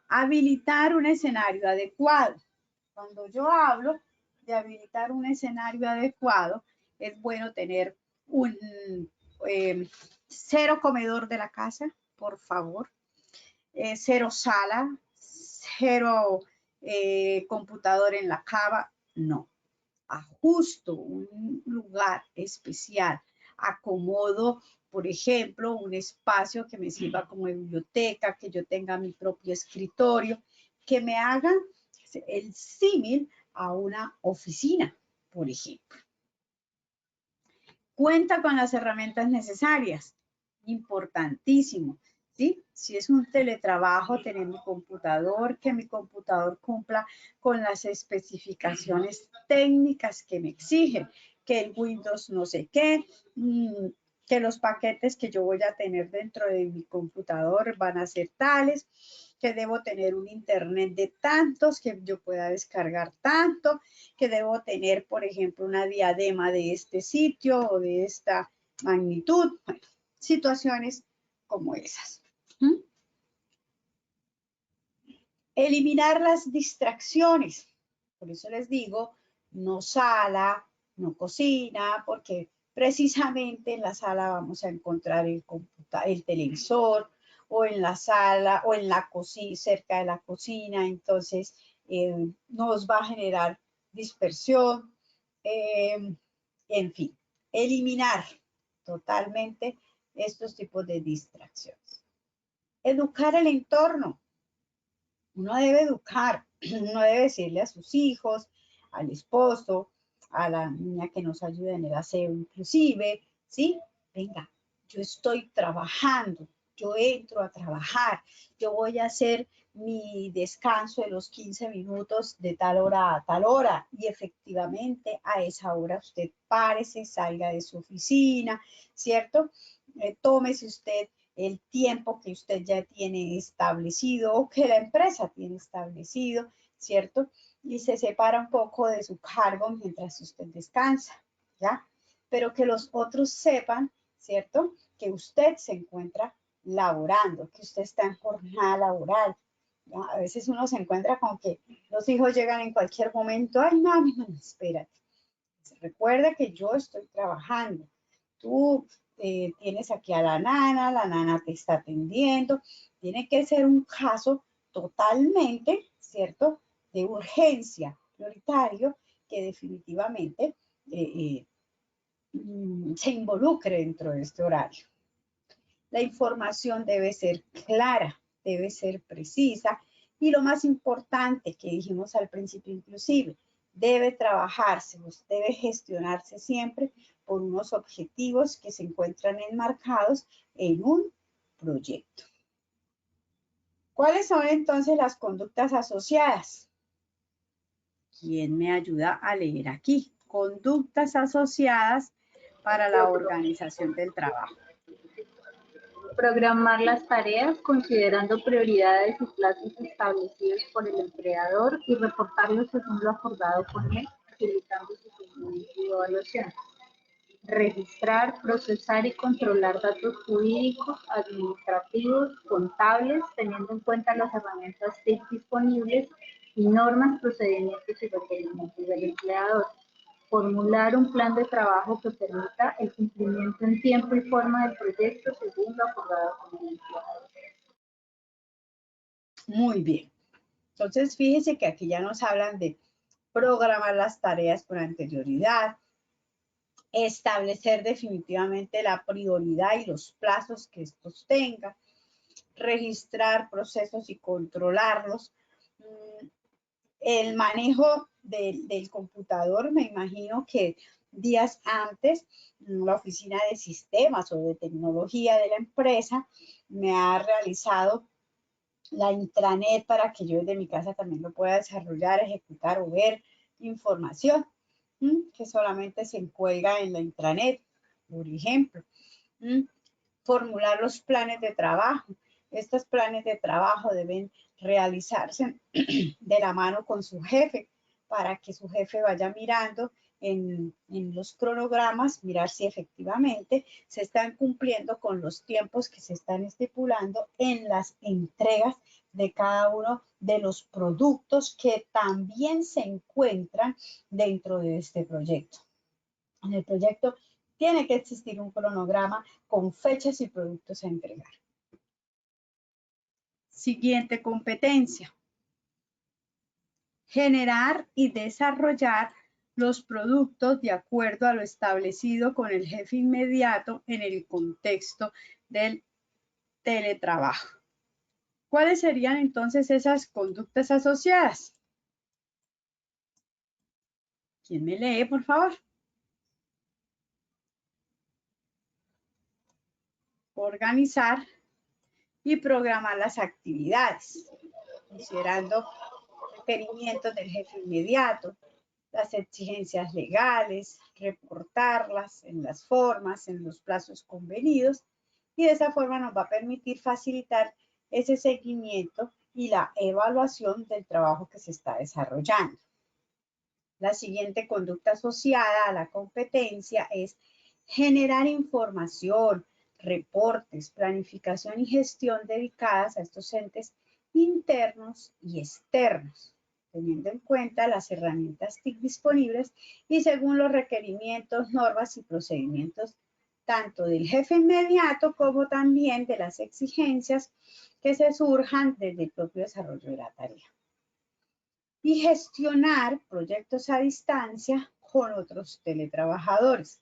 habilitar un escenario adecuado. Cuando yo hablo de habilitar un escenario adecuado, es bueno tener un cero comedor de la casa, por favor. Cero sala, cero computador en la cama, no. Ajusto un lugar especial, acomodo, por ejemplo, un espacio que me sirva como biblioteca, que yo tenga mi propio escritorio, que me haga el símil a una oficina, por ejemplo. Cuenta con las herramientas necesarias, importantísimo. ¿Sí? Si es un teletrabajo, tener mi computador, que mi computador cumpla con las especificaciones técnicas que me exigen, que el Windows no sé qué, que los paquetes que yo voy a tener dentro de mi computador van a ser tales, que debo tener un internet de tantos, que yo pueda descargar tanto, que debo tener, por ejemplo, una diadema de este sitio o de esta magnitud. Bueno, situaciones como esas. Eliminar las distracciones. Por eso les digo, no sala, no cocina, porque precisamente en la sala vamos a encontrar el televisor, o en la sala, o en la cocina, cerca de la cocina, entonces nos va a generar dispersión, en fin, eliminar totalmente estos tipos de distracciones. Educar el entorno. Uno debe educar, uno debe decirle a sus hijos, al esposo, a la niña que nos ayuda en el aseo inclusive, ¿sí? Venga, yo estoy trabajando, yo entro a trabajar, yo voy a hacer mi descanso de los 15 minutos de tal hora a tal hora y efectivamente a esa hora usted párese, salga de su oficina, ¿cierto? Tómese usted el tiempo que usted ya tiene establecido o que la empresa tiene establecido, ¿cierto? Y se separa un poco de su cargo mientras usted descansa, ¿ya? Pero que los otros sepan, ¿cierto? Que usted se encuentra laborando, que usted está en jornada laboral. ¿Ya? A veces uno se encuentra con que los hijos llegan en cualquier momento, ay, mami, no, espérate. Recuerda que yo estoy trabajando. Tú tienes aquí a la nana te está atendiendo. Tiene que ser un caso totalmente, ¿cierto?, de urgencia, prioritario, que definitivamente se involucre dentro de este horario. La información debe ser clara, debe ser precisa y lo más importante que dijimos al principio inclusive, debe trabajarse, debe gestionarse siempre por unos objetivos que se encuentran enmarcados en un proyecto. ¿Cuáles son entonces las conductas asociadas? ¿Quién me ayuda a leer aquí? Conductas asociadas para la organización del trabajo. Programar las tareas considerando prioridades y plazos establecidos por el empleador y reportarlos según lo acordado con él, facilitando su seguimiento y evaluación. Registrar, procesar y controlar datos jurídicos, administrativos, contables, teniendo en cuenta las herramientas TIC disponibles y normas, procedimientos y requerimientos del empleador. Formular un plan de trabajo que permita el cumplimiento en tiempo y forma del proyecto según lo acordado con el empleador. Muy bien. Entonces, fíjense que aquí ya nos hablan de programar las tareas con anterioridad, establecer definitivamente la prioridad y los plazos que estos tengan, registrar procesos y controlarlos, el manejo del computador, me imagino que días antes la oficina de sistemas o de tecnología de la empresa me ha realizado la intranet para que yo desde mi casa también lo pueda desarrollar, ejecutar o ver información que solamente se encuelga en la intranet, por ejemplo. Formular los planes de trabajo. Estos planes de trabajo deben realizarse de la mano con su jefe para que su jefe vaya mirando en los cronogramas, mirar si efectivamente se están cumpliendo con los tiempos que se están estipulando en las entregas de cada uno de los productos que también se encuentran dentro de este proyecto. En el proyecto tiene que existir un cronograma con fechas y productos a entregar. Siguiente competencia. Generar y desarrollar los productos de acuerdo a lo establecido con el jefe inmediato en el contexto del teletrabajo. ¿Cuáles serían entonces esas conductas asociadas? ¿Quién me lee, por favor? Organizar y programar las actividades, considerando requerimientos del jefe inmediato, las exigencias legales, reportarlas en las formas, en los plazos convenidos, y de esa forma nos va a permitir facilitar ese seguimiento y la evaluación del trabajo que se está desarrollando. La siguiente conducta asociada a la competencia es generar información, reportes, planificación y gestión dedicadas a estos entes internos y externos. teniendo en cuenta las herramientas TIC disponibles y según los requerimientos, normas y procedimientos tanto del jefe inmediato como también de las exigencias que se surjan desde el propio desarrollo de la tarea. Y gestionar proyectos a distancia con otros teletrabajadores.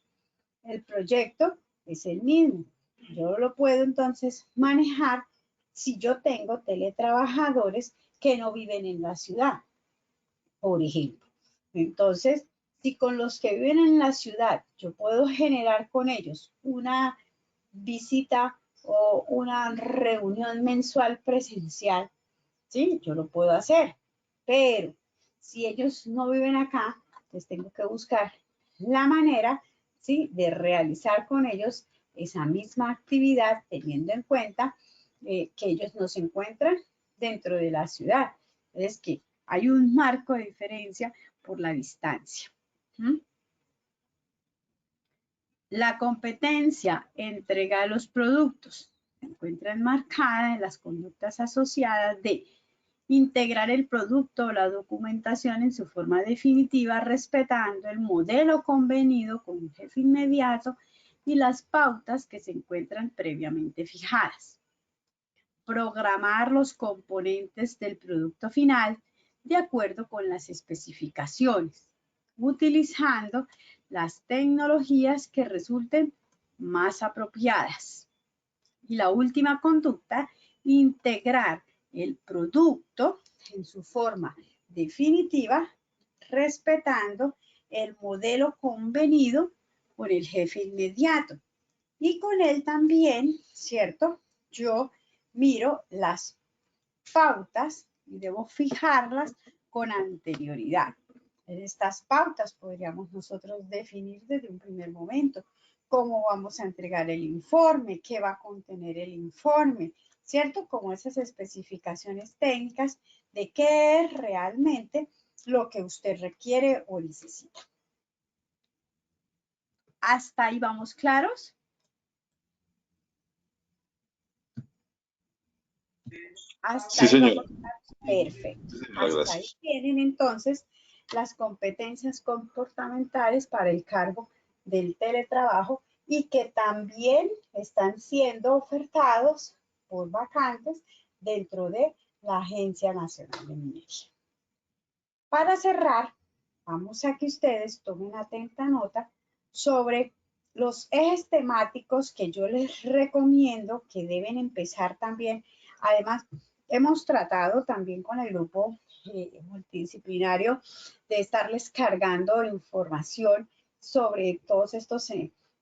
El proyecto es el mismo. Yo lo puedo entonces manejar si yo tengo teletrabajadores que no viven en la ciudad, por ejemplo. Entonces, si con los que viven en la ciudad yo puedo generar con ellos una visita o una reunión mensual presencial, ¿sí? Yo lo puedo hacer. Pero si ellos no viven acá, pues tengo que buscar la manera, ¿sí?, de realizar con ellos esa misma actividad, teniendo en cuenta que ellos no se encuentran dentro de la ciudad. Es que hay un marco de diferencia por la distancia. La competencia entrega los productos se encuentra enmarcada en las conductas asociadas de integrar el producto o la documentación en su forma definitiva, respetando el modelo convenido con un jefe inmediato y las pautas que se encuentran previamente fijadas. Programar los componentes del producto final de acuerdo con las especificaciones, utilizando las tecnologías que resulten más apropiadas. Y la última conducta, integrar el producto en su forma definitiva, respetando el modelo convenido con el jefe inmediato. Y con él también, ¿cierto? Yo miro las pautas y debo fijarlas con anterioridad. En estas pautas podríamos nosotros definir desde un primer momento cómo vamos a entregar el informe, qué va a contener el informe, ¿cierto? Como esas especificaciones técnicas de qué es realmente lo que usted requiere o necesita. ¿Hasta ahí vamos claros? Hasta sí, ahí señora. vamos claros. Perfecto. Hasta Gracias. ahí tienen entonces las competencias comportamentales para el cargo del teletrabajo y que también están siendo ofertados por vacantes dentro de la Agencia Nacional de Minería. Para cerrar, vamos a que ustedes tomen atenta nota sobre los ejes temáticos que yo les recomiendo que deben empezar también. Además, hemos tratado también con el grupo multidisciplinario de estarles cargando información sobre todos estos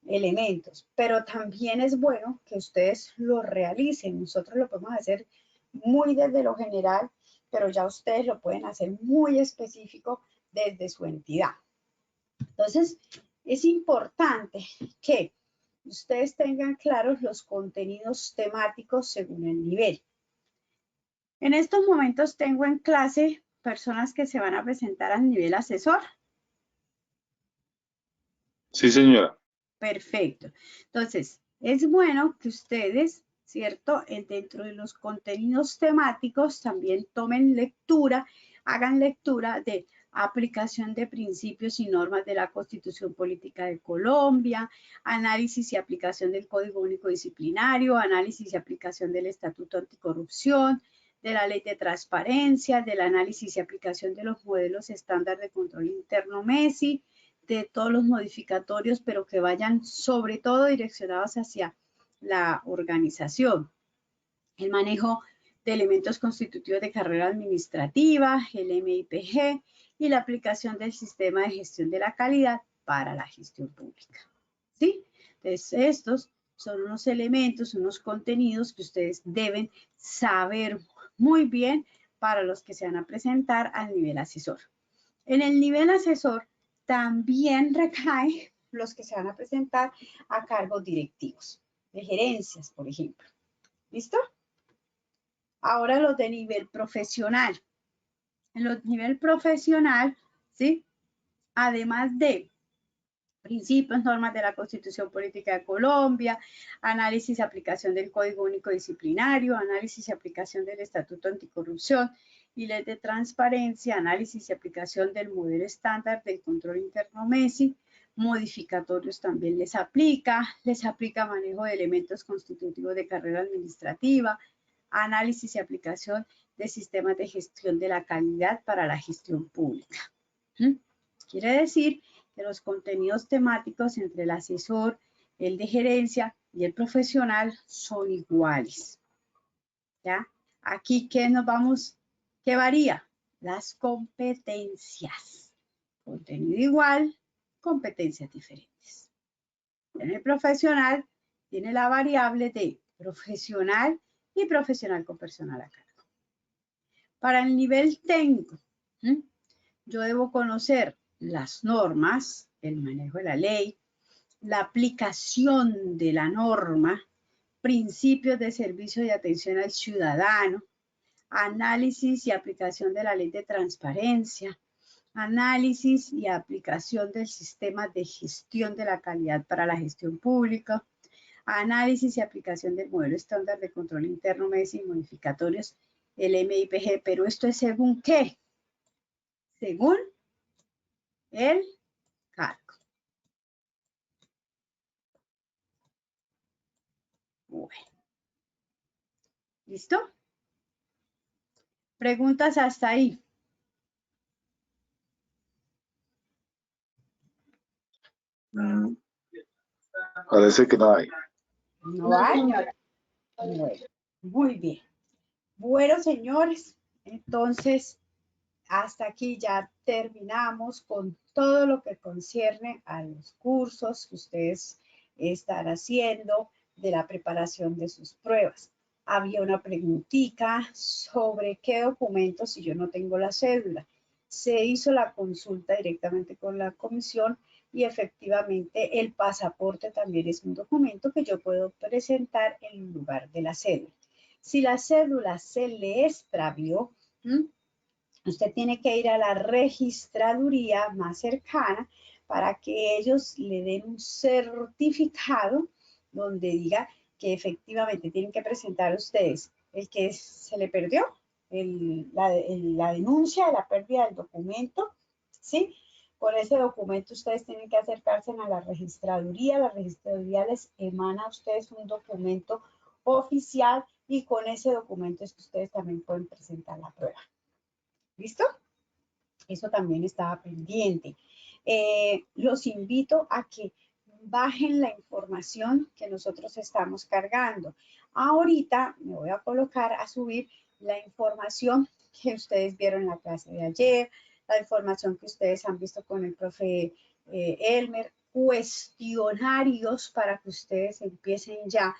elementos, pero también es bueno que ustedes lo realicen. Nosotros lo podemos hacer muy desde lo general, pero ya ustedes lo pueden hacer muy específico desde su entidad. Entonces, es importante que ustedes tengan claros los contenidos temáticos según el nivel. En estos momentos tengo en clase personas que se van a presentar al nivel asesor. Sí, señora. Perfecto. Entonces, es bueno que ustedes, ¿cierto?, dentro de los contenidos temáticos también tomen lectura, hagan lectura de aplicación de principios y normas de la Constitución Política de Colombia, análisis y aplicación del Código Único Disciplinario, análisis y aplicación del Estatuto Anticorrupción, de la Ley de Transparencia, del análisis y aplicación de los modelos estándar de control interno MESI, de todos los modificatorios, pero que vayan sobre todo direccionados hacia la organización. El manejo de elementos constitutivos de carrera administrativa, el MIPG y la aplicación del sistema de gestión de la calidad para la gestión pública. ¿Sí? Entonces, estos son unos elementos, unos contenidos que ustedes deben saber muy bien para los que se van a presentar al nivel asesor. En el nivel asesor también recae los que se van a presentar a cargos directivos, de gerencias, por ejemplo. ¿Listo? Ahora los de nivel profesional. En los de nivel profesional, ¿sí?, además de principios, normas de la Constitución Política de Colombia, análisis y aplicación del Código Único Disciplinario, análisis y aplicación del Estatuto Anticorrupción y ley de transparencia, análisis y aplicación del modelo estándar del control interno MESI, modificatorios también les aplica manejo de elementos constitutivos de carrera administrativa, análisis y aplicación de sistemas de gestión de la calidad para la gestión pública. Quiere decir que los contenidos temáticos entre el asesor, el de gerencia y el profesional son iguales. ¿Ya? Aquí, ¿qué varía? Las competencias. Contenido igual, competencias diferentes. En el profesional tiene la variable de profesional y profesional con personal a cargo. Para el nivel técnico, yo debo conocer las normas, el manejo de la ley, la aplicación de la norma, principios de servicio y atención al ciudadano, análisis y aplicación de la ley de transparencia, análisis y aplicación del sistema de gestión de la calidad para la gestión pública, análisis y aplicación del modelo estándar de control interno MESI y modificatorios, el MIPG, pero esto es según ¿qué? Según el cargo. Bueno. ¿Listo? ¿Preguntas hasta ahí? Parece que no hay. ¿No hay? Bueno, muy bien. Bueno, señores, entonces hasta aquí ya terminamos con todo lo que concierne a los cursos que ustedes están haciendo de la preparación de sus pruebas. Había una preguntita sobre qué documentos si yo no tengo la cédula. Se hizo la consulta directamente con la comisión y efectivamente el pasaporte también es un documento que yo puedo presentar en lugar de la cédula. Si la cédula se le extravió, usted tiene que ir a la registraduría más cercana para que ellos le den un certificado donde diga que efectivamente tienen que presentar a ustedes el que se le perdió, la denuncia de la pérdida del documento, ¿sí? Con ese documento ustedes tienen que acercarse a la registraduría les emana a ustedes un documento oficial y con ese documento es que ustedes también pueden presentar la prueba. ¿Listo? Eso también estaba pendiente. Los invito a que bajen la información que nosotros estamos cargando. Ahorita me voy a colocar a subir la información que ustedes vieron en la clase de ayer, la información que ustedes han visto con el profe Elmer, cuestionarios para que ustedes empiecen ya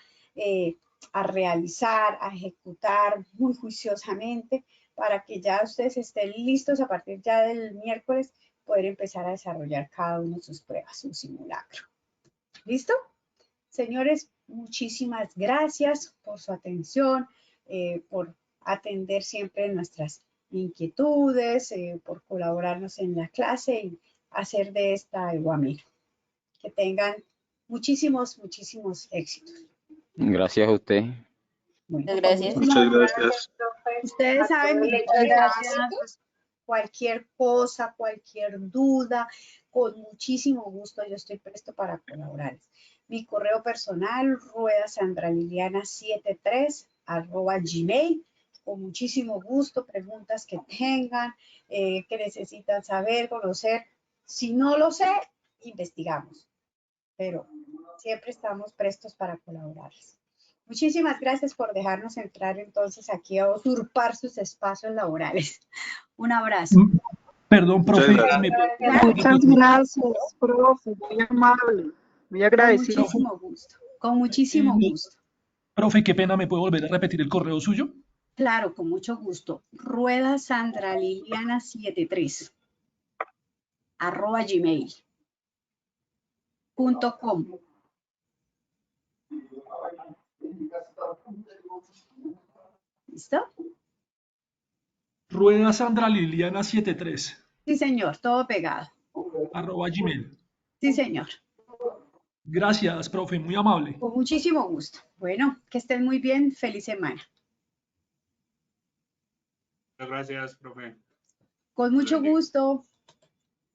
a realizar, a ejecutar muy juiciosamente, para que ya ustedes estén listos a partir ya del miércoles poder empezar a desarrollar cada uno de sus pruebas, su simulacro. ¿Listo? Señores, muchísimas gracias por su atención, por atender siempre nuestras inquietudes, por colaborarnos en la clase y hacer de esta algo ameno. Que tengan muchísimos éxitos. Gracias a usted. Bueno, Gracias. Muchas gracias. Ustedes saben, cualquier cosa, cualquier duda, con muchísimo gusto yo estoy presto para colaborarles. Mi correo personal, ruedasandraliliana73@gmail. Con muchísimo gusto, preguntas que tengan, que necesitan saber, conocer. Si no lo sé, investigamos. Pero siempre estamos prestos para colaborarles. Muchísimas gracias por dejarnos entrar entonces aquí a usurpar sus espacios laborales. Un abrazo. Perdón, profe. Muchas gracias, profe. Muy amable. Muy agradecido. Con muchísimo gusto. Con muchísimo gusto. Profe, qué pena, ¿me puede volver a repetir el correo suyo? Claro, con mucho gusto. ruedasandraliliana73@gmail.com. ¿Listo? Ruedasandraliliana73. Sí, señor, todo pegado. @gmail. Sí, señor. Gracias, profe, muy amable. Con muchísimo gusto. Bueno, que estén muy bien. Feliz semana. Muchas gracias, profe. Con mucho gusto.